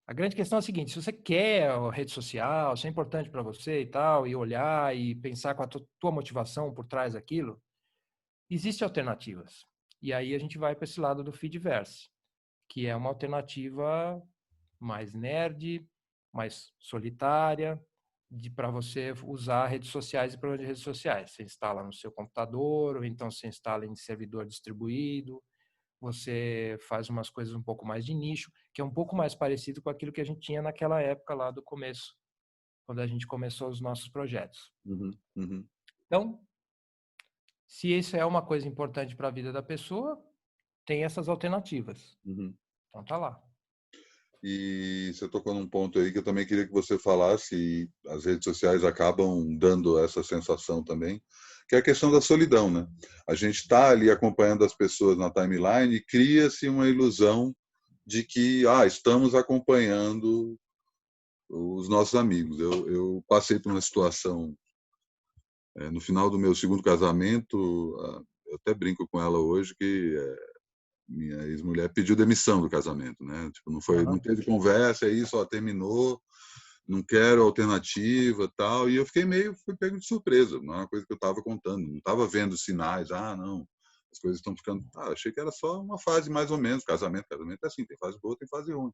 S2: a grande questão é a seguinte: se você quer a rede social, se é importante para você e tal, e olhar e pensar com a tua motivação por trás daquilo, existem alternativas. E aí a gente vai para esse lado do Feedverse, que é uma alternativa mais nerd, mais solitária, para você usar redes sociais e programas de redes sociais. Você instala no seu computador, ou então você instala em servidor distribuído, você faz umas coisas um pouco mais de nicho, que é um pouco mais parecido com aquilo que a gente tinha naquela época lá do começo, quando a gente começou os nossos projetos.
S1: Uhum. Uhum.
S2: Então, se isso é uma coisa importante para a vida da pessoa, tem essas alternativas.
S1: Uhum.
S2: Então tá lá.
S1: E você tocou num ponto aí que eu também queria que você falasse, e as redes sociais acabam dando essa sensação também, que é a questão da solidão, né? A gente está ali acompanhando as pessoas na timeline e cria-se uma ilusão de que estamos acompanhando os nossos amigos. Eu passei por uma situação no final do meu segundo casamento, eu até brinco com ela hoje que minha ex-mulher pediu demissão do casamento, né? Tipo, não
S2: Uhum.
S1: teve conversa, é isso, terminou, não quero alternativa, tal. E eu fui pego de surpresa, não é uma coisa que eu estava contando, não estava vendo sinais, não, as coisas estão ficando, achei que era só uma fase mais ou menos, casamento é assim, tem fase boa, tem fase ruim.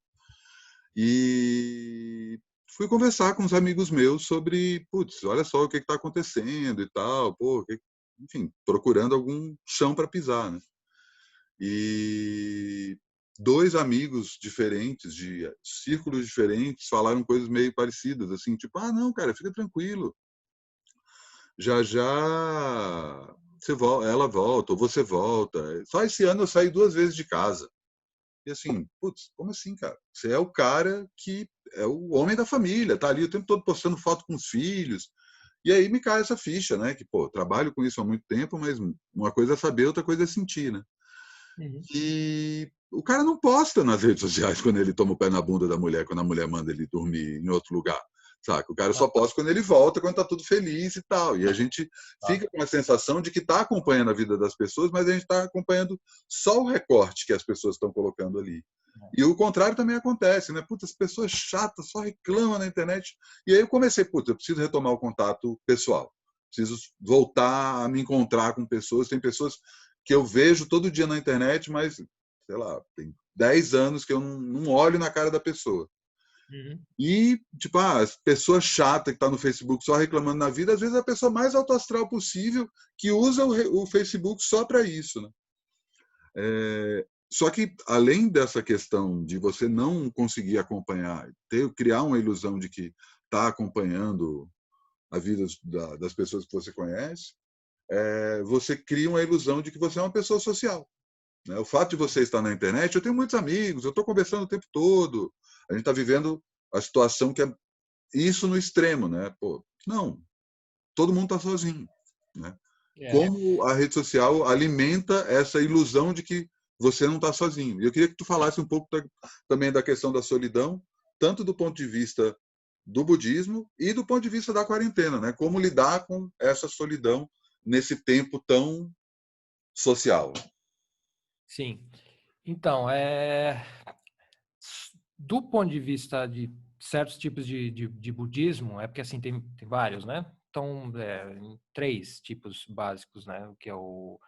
S1: E fui conversar com os amigos meus sobre, putz, olha só o que está acontecendo e tal, pô, enfim, procurando algum chão para pisar, né? E dois amigos diferentes, de círculos diferentes, falaram coisas meio parecidas, assim, tipo, ah, não, cara, fica tranquilo, já já ela volta, ou você volta. Só esse ano eu saí 2 vezes de casa. E assim, putz, como assim, cara? Você é o cara que é o homem da família, tá ali o tempo todo postando foto com os filhos. E aí me cai essa ficha, né? Que, pô, trabalho com isso há muito tempo, mas uma coisa é saber, outra coisa é sentir, né?
S2: Uhum.
S1: E o cara não posta nas redes sociais quando ele toma o pé na bunda da mulher, quando a mulher manda ele dormir em outro lugar. Saca? O cara só
S2: Ah,
S1: posta quando ele volta, quando tá tudo feliz e tal. E a gente
S2: tá.
S1: fica com a sensação de que está acompanhando a vida das pessoas, mas a gente está acompanhando só o recorte que as pessoas estão colocando ali. E o contrário também acontece, né? Putz, as pessoas chatas só reclamam na internet. E aí eu comecei, putz, eu preciso retomar o contato pessoal. Preciso voltar a me encontrar com pessoas. Tem pessoas que eu vejo todo dia na internet, mas, sei lá, tem 10 anos que eu não olho na cara da pessoa.
S2: Uhum.
S1: E, tipo, a pessoa chata que está no Facebook só reclamando na vida, às vezes é a pessoa mais autoastral possível que usa o Facebook só para isso, né? Só que, além dessa questão de você não conseguir acompanhar, criar uma ilusão de que está acompanhando a vida das pessoas que você conhece, você cria uma ilusão de que você é uma pessoa social. Né? O fato de você estar na internet, eu tenho muitos amigos, eu estou conversando o tempo todo, a gente está vivendo a situação que é isso no extremo, né? Pô, não, todo mundo está sozinho, né?
S2: É.
S1: Como a rede social alimenta essa ilusão de que você não está sozinho. E eu queria que tu falasse um pouco também da questão da solidão, tanto do ponto de vista do budismo e do ponto de vista da quarentena, né? Como lidar com essa solidão nesse tempo tão social.
S2: Sim. Então, do ponto de vista de certos tipos de budismo, é porque assim tem vários, né? Então, três tipos básicos, né? Que é o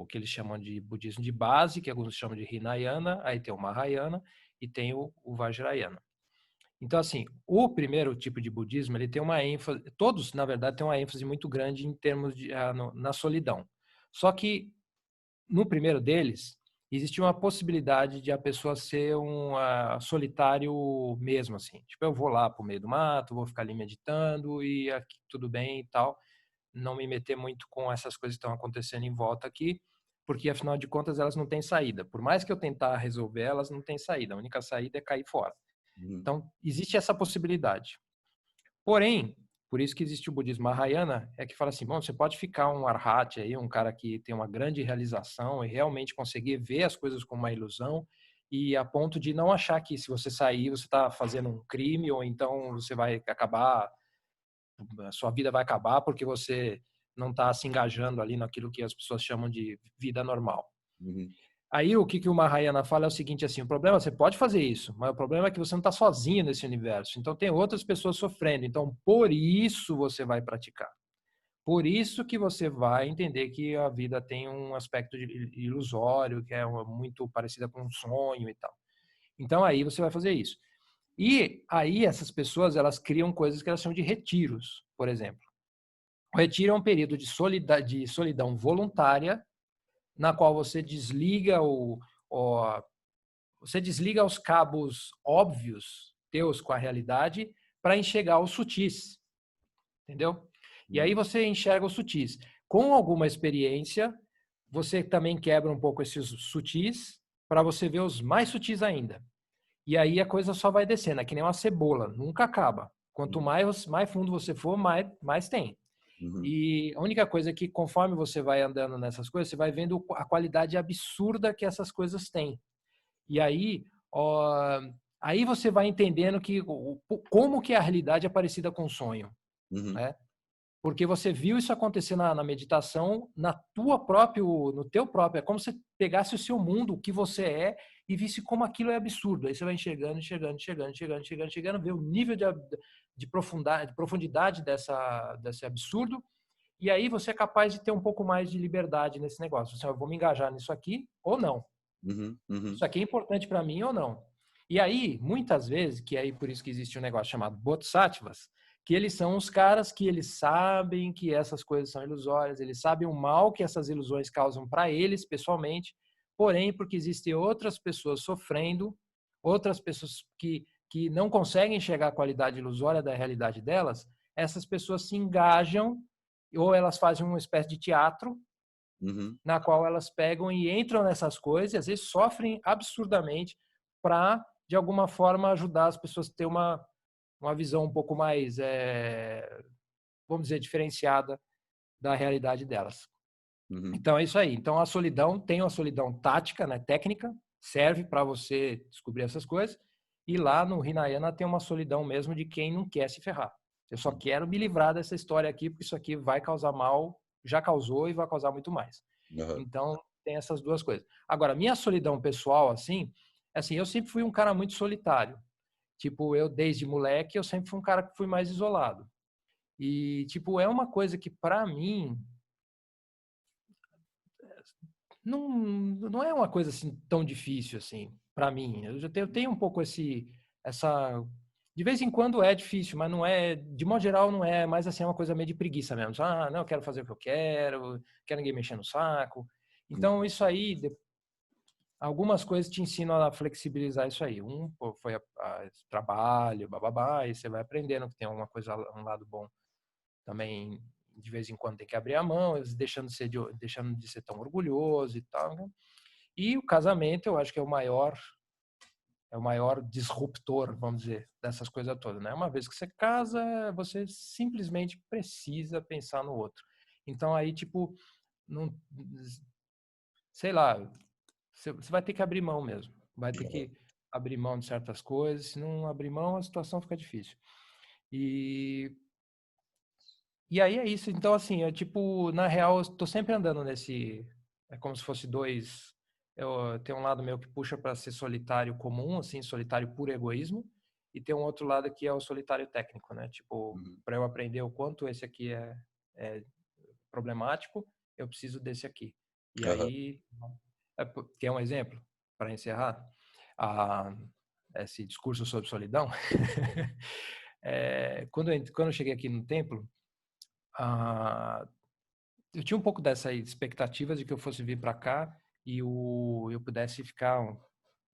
S2: que eles chamam de budismo de base, que alguns chamam de Hinayana, aí tem o Mahayana e tem o Vajrayana. Então, assim, o primeiro tipo de budismo, ele tem uma ênfase, todos, na verdade, têm uma ênfase muito grande em termos de na solidão. Só que no primeiro deles, existia uma possibilidade de a pessoa ser um solitário mesmo, assim. Tipo, eu vou lá pro meio do mato, vou ficar ali meditando e aqui tudo bem e tal. Não me meter muito com essas coisas que estão acontecendo em volta aqui, porque afinal de contas elas não têm saída. Por mais que eu tentar resolver, elas não têm saída. A única saída é cair fora.
S1: Uhum.
S2: Então, existe essa possibilidade. Porém, por isso que existe o budismo Mahayana, é que fala assim, bom, você pode ficar um arhat aí, um cara que tem uma grande realização e realmente conseguir ver as coisas como uma ilusão e a ponto de não achar que se você sair, você está fazendo um crime ou então você vai acabar, a sua vida vai acabar porque você não está se engajando ali naquilo que as pessoas chamam de vida normal.
S1: Uhum.
S2: Aí o que o Mahayana fala é o seguinte, assim, o problema, você pode fazer isso, mas o problema é que você não está sozinho nesse universo. Então tem outras pessoas sofrendo. Então por isso você vai praticar. Por isso que você vai entender que a vida tem um aspecto ilusório, que é muito parecida com um sonho e tal. Então aí você vai fazer isso. E aí essas pessoas, elas criam coisas que elas chamam de retiros, por exemplo. O retiro é um período de solidão voluntária, na qual você desliga você desliga os cabos óbvios teus com a realidade para enxergar os sutis, entendeu? E aí
S1: Uhum.
S2: você enxerga os sutis. Com alguma experiência, você também quebra um pouco esses sutis para você ver os mais sutis ainda. E aí a coisa só vai descendo, é que nem uma cebola, nunca acaba. Quanto mais fundo você for, mais tem.
S1: Uhum.
S2: E a única coisa é que conforme você vai andando nessas coisas, você vai vendo a qualidade absurda que essas coisas têm. E aí, ó, aí você vai entendendo que como que a realidade é parecida com o sonho,
S1: Uhum.
S2: né? Porque você viu isso acontecer na meditação, no teu próprio, é como se você pegasse o seu mundo, o que você é, e visse como aquilo é absurdo. Aí você vai enxergando, enxergando, enxergando, enxergando, enxergando, enxergando, ver o nível de profundidade desse absurdo, e aí você é capaz de ter um pouco mais de liberdade nesse negócio. Assim, eu vou me engajar nisso aqui ou não.
S1: Uhum. Uhum.
S2: Isso aqui é importante para mim ou não? E aí, muitas vezes, que aí por isso que existe um negócio chamado bodhisattvas, que eles são os caras que eles sabem que essas coisas são ilusórias, eles sabem o mal que essas ilusões causam para eles pessoalmente, porém porque existem outras pessoas sofrendo, outras pessoas que não conseguem enxergar a qualidade ilusória da realidade delas, essas pessoas se engajam ou elas fazem uma espécie de teatro
S1: Uhum.
S2: na qual elas pegam e entram nessas coisas e às vezes sofrem absurdamente para, de alguma forma, ajudar as pessoas a ter uma visão um pouco mais, vamos dizer, diferenciada da realidade delas.
S1: Uhum.
S2: Então é isso aí. Então a solidão tem uma solidão tática, né, técnica, serve para você descobrir essas coisas. E lá no Hinayana tem uma solidão mesmo de quem não quer se ferrar. Eu só quero me livrar dessa história aqui, porque isso aqui vai causar mal, já causou e vai causar muito mais.
S1: Uhum.
S2: Então tem essas duas coisas. Agora, minha solidão pessoal, assim, eu sempre fui um cara muito solitário. Tipo, eu desde moleque, eu sempre fui um cara que fui mais isolado. E, tipo, é uma coisa que para mim não é uma coisa assim tão difícil assim para mim. Eu tenho um pouco essa de vez em quando é difícil, mas não é, de modo geral não é, mais assim é uma coisa meio de preguiça mesmo. Não, eu quero fazer o que eu quero ninguém mexendo no saco. Então isso aí, algumas coisas te ensinam a flexibilizar isso aí. Pô, foi trabalho, bababá, e você vai aprendendo que tem alguma coisa, um lado bom também. De vez em quando tem que abrir a mão, deixando de ser tão orgulhoso e tal, né? E o casamento, eu acho que é o maior disruptor, vamos dizer, dessas coisas todas, né? Uma vez que você casa, você simplesmente precisa pensar no outro. Então aí, tipo, não, sei lá, você vai ter que abrir mão mesmo. Vai ter que abrir mão de certas coisas. Se não abrir mão, a situação fica difícil. E E aí é isso. Então, assim, tipo, na real, eu tô sempre andando nesse. É como se fosse dois. Eu tenho um lado meu que puxa para ser solitário comum, assim, solitário por egoísmo, e tem um outro lado que é o solitário técnico, né? Tipo,
S1: Uhum.
S2: para eu aprender o quanto esse aqui é problemático, eu preciso desse aqui. E
S1: Uhum.
S2: aí, quer um exemplo para encerrar a, esse discurso sobre solidão? Quando eu cheguei aqui no templo, ah, eu tinha um pouco dessa expectativa de que eu fosse vir para cá e eu pudesse ficar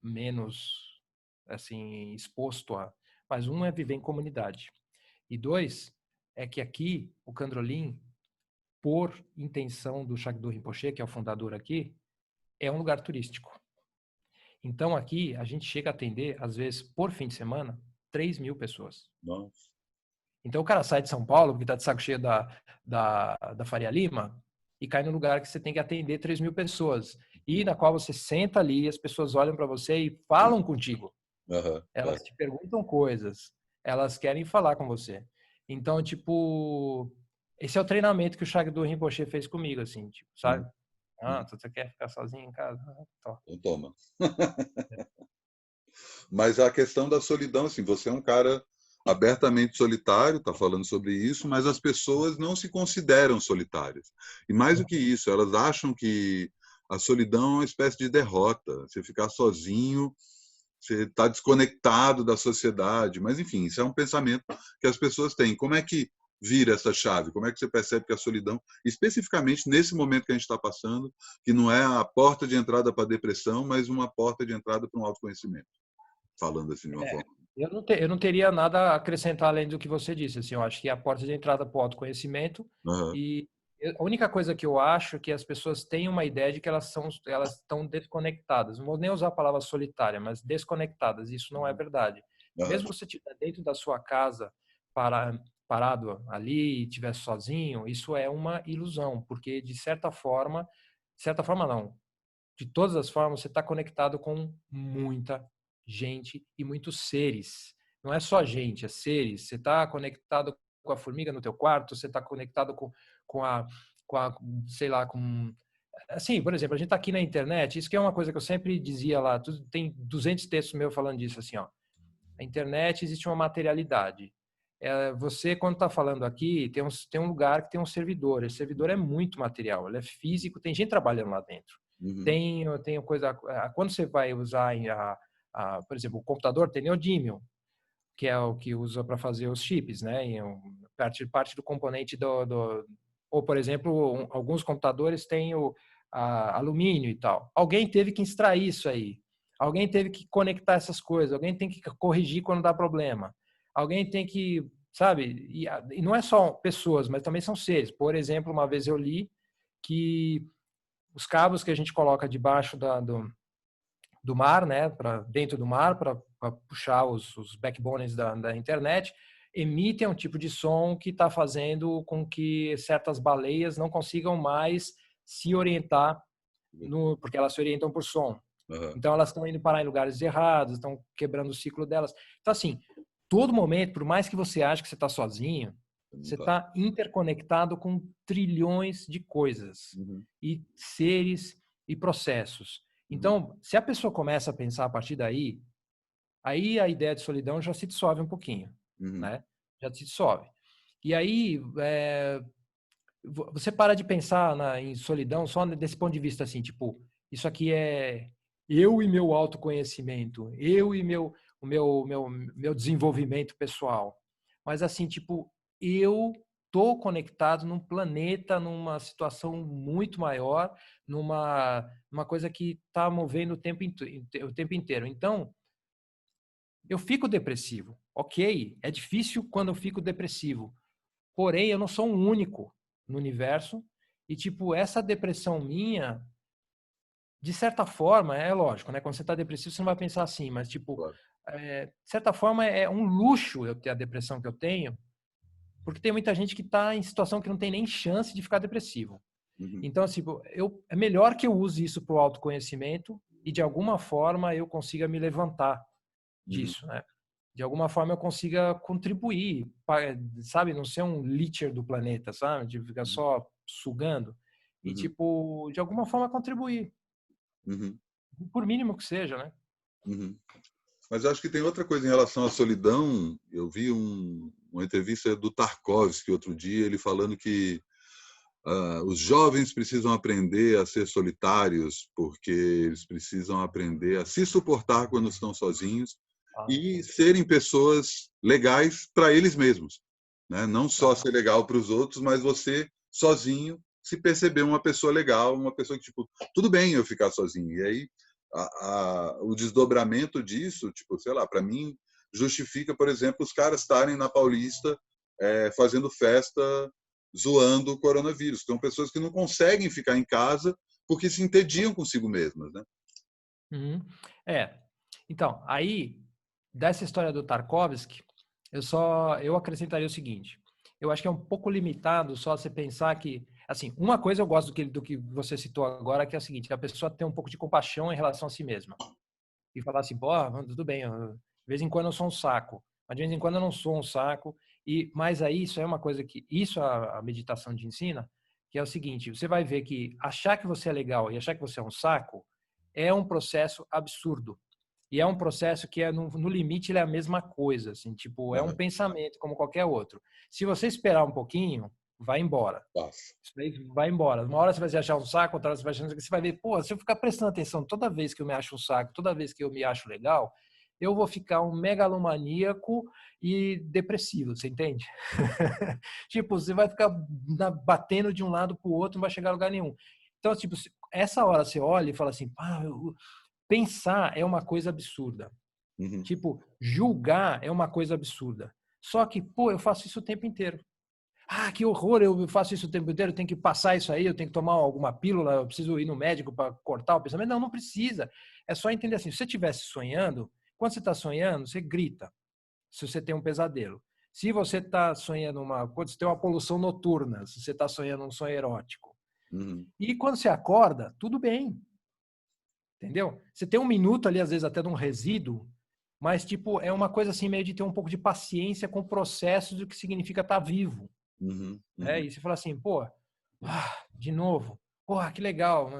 S2: menos assim exposto a. Mas um é viver em comunidade e dois é que aqui o Kandrolim, por intenção do Shakdo Rinpoche, que é o fundador aqui, é um lugar turístico. Então aqui a gente chega a atender às vezes por fim de semana 3.000 pessoas.
S1: Nossa.
S2: Então o cara sai de São Paulo, porque está de saco cheio da Faria Lima, e cai no lugar que você tem que atender 3.000 pessoas. E na qual você senta ali, as pessoas olham para você e falam contigo.
S1: Uhum.
S2: Elas te perguntam coisas, elas querem falar com você. Então, tipo, esse é o treinamento que o Shagdu Rinpoche fez comigo, assim, tipo,
S1: Uhum.
S2: sabe?
S1: Uhum.
S2: Você quer ficar sozinho em casa? Tó.
S1: Então toma. Mas a questão da solidão, assim, você é um cara abertamente solitário, está falando sobre isso, mas as pessoas não se consideram solitárias. E mais do que isso, elas acham que a solidão é uma espécie de derrota. Você ficar sozinho, você está desconectado da sociedade. Mas, enfim, isso é um pensamento que as pessoas têm. Como é que vira essa chave? Como é que você percebe que a solidão, especificamente nesse momento que a gente está passando, que não é a porta de entrada para a depressão, mas uma porta de entrada para um autoconhecimento? Falando assim de uma forma.
S2: Eu não teria nada a acrescentar além do que você disse. Assim, eu acho que é a porta de entrada para o autoconhecimento
S1: Uhum.
S2: e a única coisa que eu acho é que as pessoas têm uma ideia de que elas estão desconectadas. Não vou nem usar a palavra solitária, mas desconectadas. Isso não é verdade.
S1: Uhum.
S2: Mesmo você estiver dentro da sua casa, parado ali, estiver sozinho, isso é uma ilusão, porque de certa forma não, de todas as formas, você está conectado com muita gente e muitos seres. Não é só gente, é seres. Você está conectado com a formiga no teu quarto, você está conectado com a, sei lá, com... Assim, por exemplo, a gente está aqui na internet, isso que é uma coisa que eu sempre dizia lá, tem 200 textos meus falando disso, assim, ó. A internet existe uma materialidade. Você, quando está falando aqui, tem um lugar que tem um servidor. Esse servidor é muito material, ele é físico, tem gente trabalhando lá dentro.
S1: Uhum.
S2: Tem coisa. Quando você vai usar, por exemplo, o computador tem neodímio, que é o que usa para fazer os chips, né? Parte do componente ou, por exemplo, alguns computadores têm alumínio e tal. Alguém teve que extrair isso aí. Alguém teve que conectar essas coisas. Alguém tem que corrigir quando dá problema. Alguém tem que, sabe? E não é só pessoas, mas também são seres. Por exemplo, uma vez eu li que os cabos que a gente coloca debaixo do mar, né, para dentro do mar, para puxar os backbones da internet, emitem um tipo de som que está fazendo com que certas baleias não consigam mais se orientar, porque elas se orientam por som.
S1: Uhum.
S2: Então, elas estão indo parar em lugares errados, estão quebrando o ciclo delas. Então, assim, todo momento, por mais que você ache que você está sozinho, você está interconectado com trilhões de coisas e seres e processos. Então, se a pessoa começa a pensar a partir daí, aí a ideia de solidão já se dissolve um pouquinho, né? Já se dissolve. E aí, você para de pensar em solidão só desse ponto de vista assim, tipo, isso aqui é eu e meu autoconhecimento, eu e meu desenvolvimento pessoal. Mas assim, tipo, eu tô conectado num planeta, numa situação muito maior, numa coisa que está movendo o tempo inteiro. Então, eu fico depressivo. Ok, é difícil quando eu fico depressivo. Porém, eu não sou um único no universo. E, tipo, essa depressão minha, de certa forma, é lógico, né? Quando você está depressivo, você não vai pensar assim, mas, tipo, de certa forma, é um luxo eu ter a depressão que eu tenho, porque tem muita gente que está em situação que não tem nem chance de ficar depressivo. Então, assim, é melhor que eu use isso para o autoconhecimento e, de alguma forma, eu consiga me levantar disso, né? De alguma forma eu consiga contribuir, sabe? Não ser um leecher do planeta, sabe? De ficar só sugando. E, tipo, de alguma forma contribuir. Por mínimo que seja, né?
S1: Mas eu acho que tem outra coisa em relação à solidão. Eu vi uma entrevista do Tarkovsky outro dia, ele falando que os jovens precisam aprender a ser solitários, porque eles precisam aprender a se suportar quando estão sozinhos e serem pessoas legais para eles mesmos, né? Não só ser legal para os outros, mas você sozinho se perceber uma pessoa legal, uma pessoa que, tipo, tudo bem eu ficar sozinho. E aí o desdobramento disso, tipo, sei lá, para mim justifica, por exemplo, os caras estarem na Paulista fazendo festa zoando o coronavírus. São pessoas que não conseguem ficar em casa porque se entediam consigo mesmas, né?
S2: Então, aí, dessa história do Tarkovsky, eu acrescentaria o seguinte. Eu acho que é um pouco limitado só você pensar que, assim, uma coisa eu gosto do que você citou agora, que é o seguinte, a pessoa tem um pouco de compaixão em relação a si mesma. E falar assim, pô, tudo bem, de vez em quando eu sou um saco, mas de vez em quando eu não sou um saco. Mas aí isso é uma coisa que, isso a meditação te ensina, que é o seguinte, você vai ver que achar que você é legal e achar que você é um saco é um processo absurdo. E é um processo que no limite ele é a mesma coisa, assim, tipo, é um pensamento como qualquer outro. Se você esperar um pouquinho, vai embora. Isso aí vai embora. Uma hora você vai se achar um saco, outra hora você vai achar que você vai ver, pô, se eu ficar prestando atenção toda vez que eu me acho um saco, toda vez que eu me acho legal, eu vou ficar um megalomaníaco e depressivo, você entende? Tipo, você vai ficar batendo de um lado para o outro, não vai chegar a lugar nenhum. Então, tipo, essa hora você olha e fala assim, pensar é uma coisa absurda. Tipo, julgar é uma coisa absurda. Só que, pô, eu faço isso o tempo inteiro. Ah, que horror, eu faço isso o tempo inteiro, eu tenho que passar isso aí, eu tenho que tomar alguma pílula, eu preciso ir no médico para cortar o pensamento. Não, não precisa. É só entender assim, se você estivesse sonhando, quando você está sonhando, você grita, se você tem um pesadelo. Se você está sonhando quando você tem uma poluição noturna, se você está sonhando um sonho erótico. E quando você acorda, tudo bem. Entendeu? Você tem um minuto ali, às vezes até de um resíduo, mas tipo, é uma coisa assim meio de ter um pouco de paciência com o processo do que significa estar vivo. E você fala assim, pô, de novo, porra, que legal,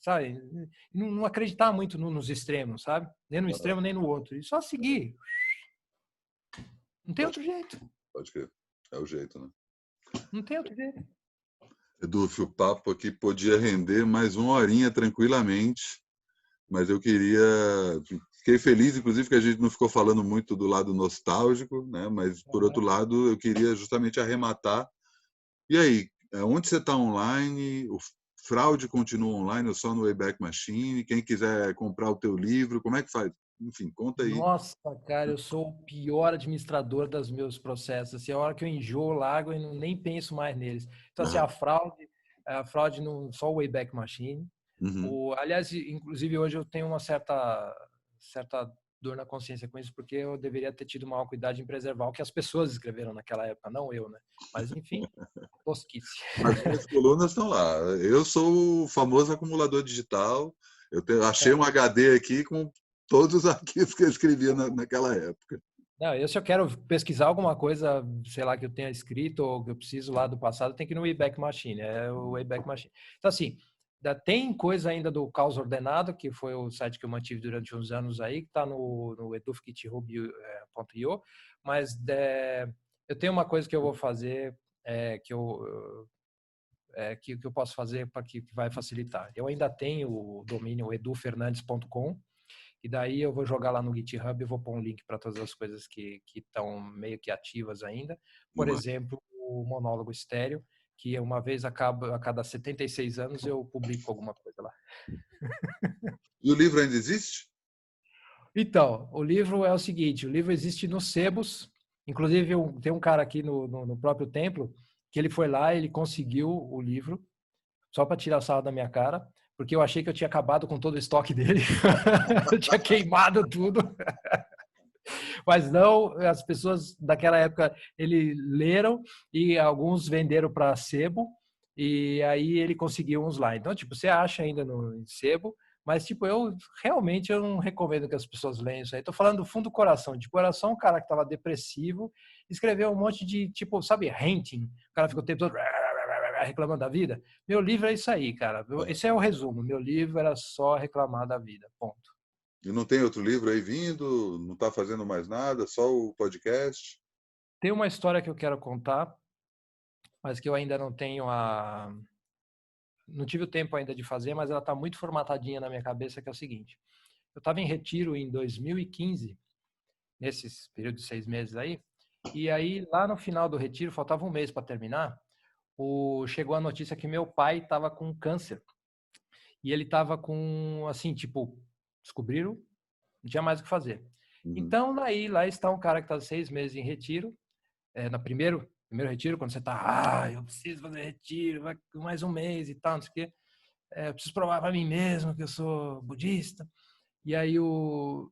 S2: sabe? Não acreditar muito nos extremos, sabe? Nem no extremo, nem no outro. E só seguir. Não tem outro jeito.
S1: Pode crer. É o jeito, né?
S2: Não tem outro jeito.
S1: Edu, o papo aqui podia render mais uma horinha tranquilamente, mas eu fiquei feliz, inclusive, que a gente não ficou falando muito do lado nostálgico, né? Mas, por outro lado, eu queria justamente arrematar. E aí, onde você está online? fraude continua online ou só no Wayback Machine? Quem quiser comprar o teu livro, como é que faz? Enfim, conta aí.
S2: Nossa, cara, eu sou o pior administrador dos meus processos. Assim, a hora que eu enjoo, largo e nem penso mais neles. Então, assim,
S1: Aham.
S2: a fraude no só o Wayback Machine.
S1: Uhum.
S2: Aliás, inclusive hoje eu tenho uma certa dor na consciência com isso, porque eu deveria ter tido maior cuidado em preservar o que as pessoas escreveram naquela época, não eu, né? Mas enfim, tosquice.
S1: Mas minhas colunas estão lá. Eu sou o famoso acumulador digital. Achei um
S2: É.
S1: HD aqui com todos os arquivos que eu escrevia naquela época.
S2: Não, se eu quero pesquisar alguma coisa, sei lá, que eu tenha escrito ou que eu preciso lá do passado, tem que ir no Wayback Machine, é o Wayback Machine. Então, assim, tem coisa ainda do Caos Ordenado, que foi o site que eu mantive durante uns anos aí, que está no edufkit.io, mas eu tenho uma coisa que eu vou fazer, que eu posso fazer para que vai facilitar. Eu ainda tenho o domínio edufernandes.com, e daí eu vou jogar lá no GitHub e vou pôr um link para todas as coisas que estão meio que ativas ainda. Por exemplo, o monólogo estéreo, que uma vez a cada 76 anos eu publico alguma coisa lá.
S1: E o livro ainda existe?
S2: Então, o livro é o seguinte, o livro existe no Sebos, inclusive tem um cara aqui no próprio templo, que ele foi lá, ele conseguiu o livro, só para tirar sarro da minha cara, porque eu achei que eu tinha acabado com todo o estoque dele, eu tinha queimado tudo. Mas não, as pessoas daquela época ele leram e alguns venderam para sebo e aí ele conseguiu uns lá. Então, tipo, você acha ainda no sebo, mas tipo, eu não recomendo que as pessoas leiam isso aí. Tô falando do fundo do coração. De coração, um cara que tava depressivo, escreveu um monte de, tipo, sabe, ranting. O cara ficou o tempo todo reclamando da vida. Meu livro é isso aí, cara. Esse é o resumo. Meu livro era só reclamar da vida. Ponto.
S1: E não tem outro livro aí vindo? Não está fazendo mais nada? Só o podcast?
S2: Tem uma história que eu quero contar, mas que eu ainda não tenho não tive o tempo ainda de fazer, mas ela está muito formatadinha na minha cabeça, que é o seguinte. Eu estava em retiro em 2015, nesses períodos de 6 meses aí, e aí lá no final do retiro, faltava um mês para terminar, chegou a notícia que meu pai estava com câncer. E ele estava com, assim, tipo, descobriram, não tinha mais o que fazer.
S1: Uhum.
S2: Então, lá está um cara que está 6 meses em retiro, no primeiro retiro, quando você está, eu preciso fazer retiro, vai mais um mês e tal, não sei o quê. Eu preciso provar para mim mesmo que eu sou budista. E aí eu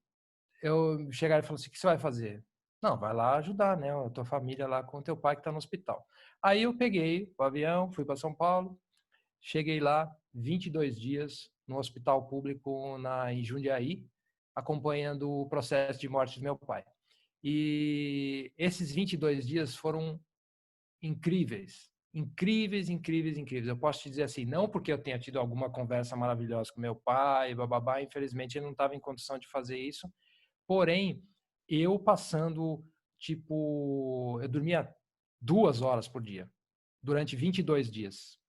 S2: chegaram e falaram assim, o que você vai fazer? Não, vai lá ajudar, né? A tua família lá com o teu pai que está no hospital. Aí eu peguei o avião, fui para São Paulo, cheguei lá 22 dias no hospital público em Jundiaí, acompanhando o processo de morte do meu pai. E esses 22 dias foram incríveis. Incríveis, incríveis, incríveis. Eu posso te dizer assim, não porque eu tenha tido alguma conversa maravilhosa com meu pai, bababá, infelizmente ele não estava em condição de fazer isso. Porém, eu passando, tipo, eu dormia 2 horas por dia, durante 22 dias.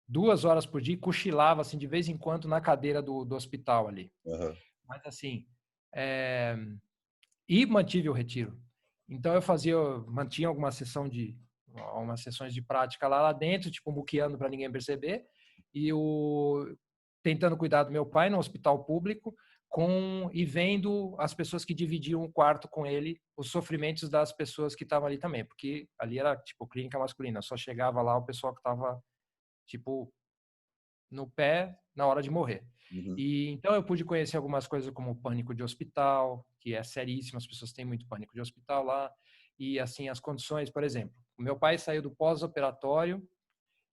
S2: 2 horas por dia, cochilava, assim, de vez em quando na cadeira do hospital ali.
S1: Uhum.
S2: Mas, assim, é... e mantive o retiro. Então, mantinha algumas sessões de prática lá dentro, tipo, muqueando para ninguém perceber, e tentando cuidar do meu pai no hospital público, e vendo as pessoas que dividiam o quarto com ele, os sofrimentos das pessoas que estavam ali também, porque ali era, tipo, clínica masculina, só chegava lá o pessoal que estava, tipo, no pé na hora de morrer.
S1: Uhum.
S2: E então eu pude conhecer algumas coisas como o pânico de hospital, que é seríssimo, as pessoas têm muito pânico de hospital lá, e assim as condições, por exemplo, o meu pai saiu do pós-operatório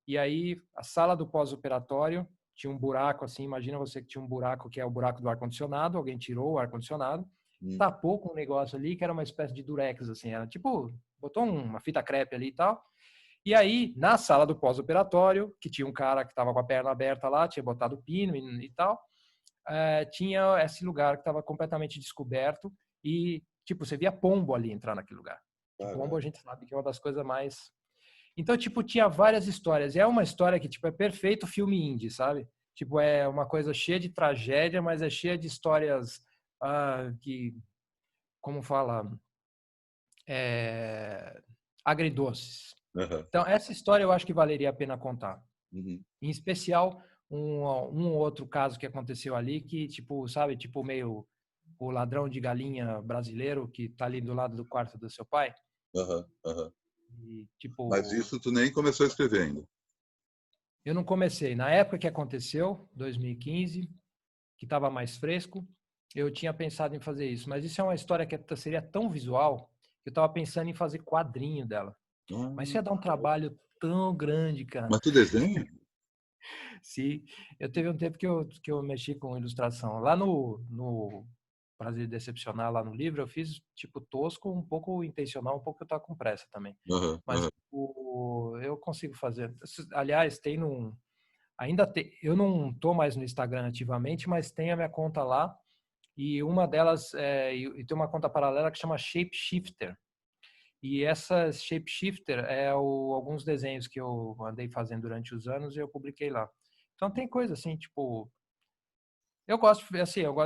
S2: e aí a sala do pós-operatório tinha um buraco assim, imagina você que tinha um buraco que é o buraco do ar condicionado, alguém tirou o ar condicionado,
S1: Uhum.
S2: tapou com um negócio ali que era uma espécie de durex assim, era tipo, botou uma fita crepe ali e tal. E aí, na sala do pós-operatório, que tinha um cara que estava com a perna aberta lá, tinha botado pino e tal, tinha esse lugar que estava completamente descoberto e, tipo, você via pombo ali entrar naquele lugar. Que pombo
S1: Caraca.
S2: a gente sabe que é uma das coisas mais... Então, tipo, tinha várias histórias. E é uma história que, tipo, é perfeito filme indie, sabe? Tipo, é uma coisa cheia de tragédia, mas é cheia de histórias que, como fala, agridoces.
S1: Uhum.
S2: Então, essa história eu acho que valeria a pena contar.
S1: Uhum.
S2: Em especial, um outro caso que aconteceu ali, que, tipo, sabe, tipo meio o ladrão de galinha brasileiro que tá ali do lado do quarto do seu pai.
S1: Aham, aham.
S2: E,
S1: Mas
S2: tipo,
S1: isso tu nem começou a escrever ainda.
S2: eu não comecei. Na época que aconteceu, 2015, que estava mais fresco, eu tinha pensado em fazer isso. Mas isso é uma história que seria tão visual que eu estava pensando em fazer quadrinho dela. Mas isso ia dar um
S1: Ah,
S2: trabalho tão grande, cara.
S1: mas tu desenha?
S2: Sim, eu teve um tempo que eu mexi com ilustração. Lá no Prazer de Decepcionar, lá no livro, eu fiz tipo tosco, um pouco intencional, um pouco que eu tava com pressa também.
S1: Aham,
S2: Mas
S1: aham.
S2: eu consigo fazer. Aliás, ainda tem, eu não tô mais no Instagram ativamente, mas tem a minha conta lá e uma delas e tem uma conta paralela que chama Shapeshifter. E essa Shapeshifter alguns desenhos que eu andei fazendo durante os anos e eu publiquei lá. Então tem coisa assim, tipo, eu gosto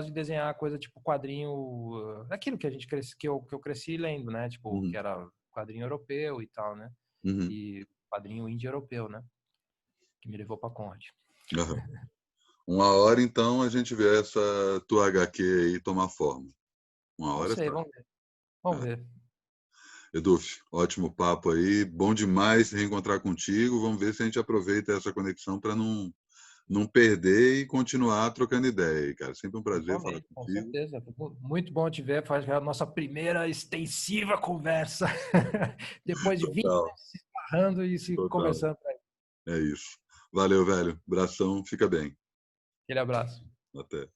S2: de desenhar coisa tipo quadrinho, aquilo que a gente cresce, que eu cresci lendo, né? Tipo, que
S1: Uhum,
S2: era quadrinho europeu e tal, né?
S1: uhum,
S2: E quadrinho índio-europeu, né? Que me levou para Conrad.
S1: aham. Uma hora, então, a gente vê essa tua HQ aí tomar forma. Uma
S2: Não
S1: hora
S2: sei,
S1: só.
S2: vamos ver. Vamos
S1: É.
S2: ver.
S1: Eduf, ótimo papo aí. Bom demais se reencontrar contigo. Vamos ver se a gente aproveita essa conexão para não perder e continuar trocando ideia aí, cara. Sempre um prazer falar
S2: Igualmente, com
S1: contigo.
S2: certeza. Muito bom te ver. Faz a nossa primeira extensiva conversa. Depois de 20
S1: Total,
S2: anos se esbarrando e se
S1: total.
S2: conversando.
S1: É isso. Valeu, velho. Abração. Fica bem.
S2: Aquele abraço.
S1: Até.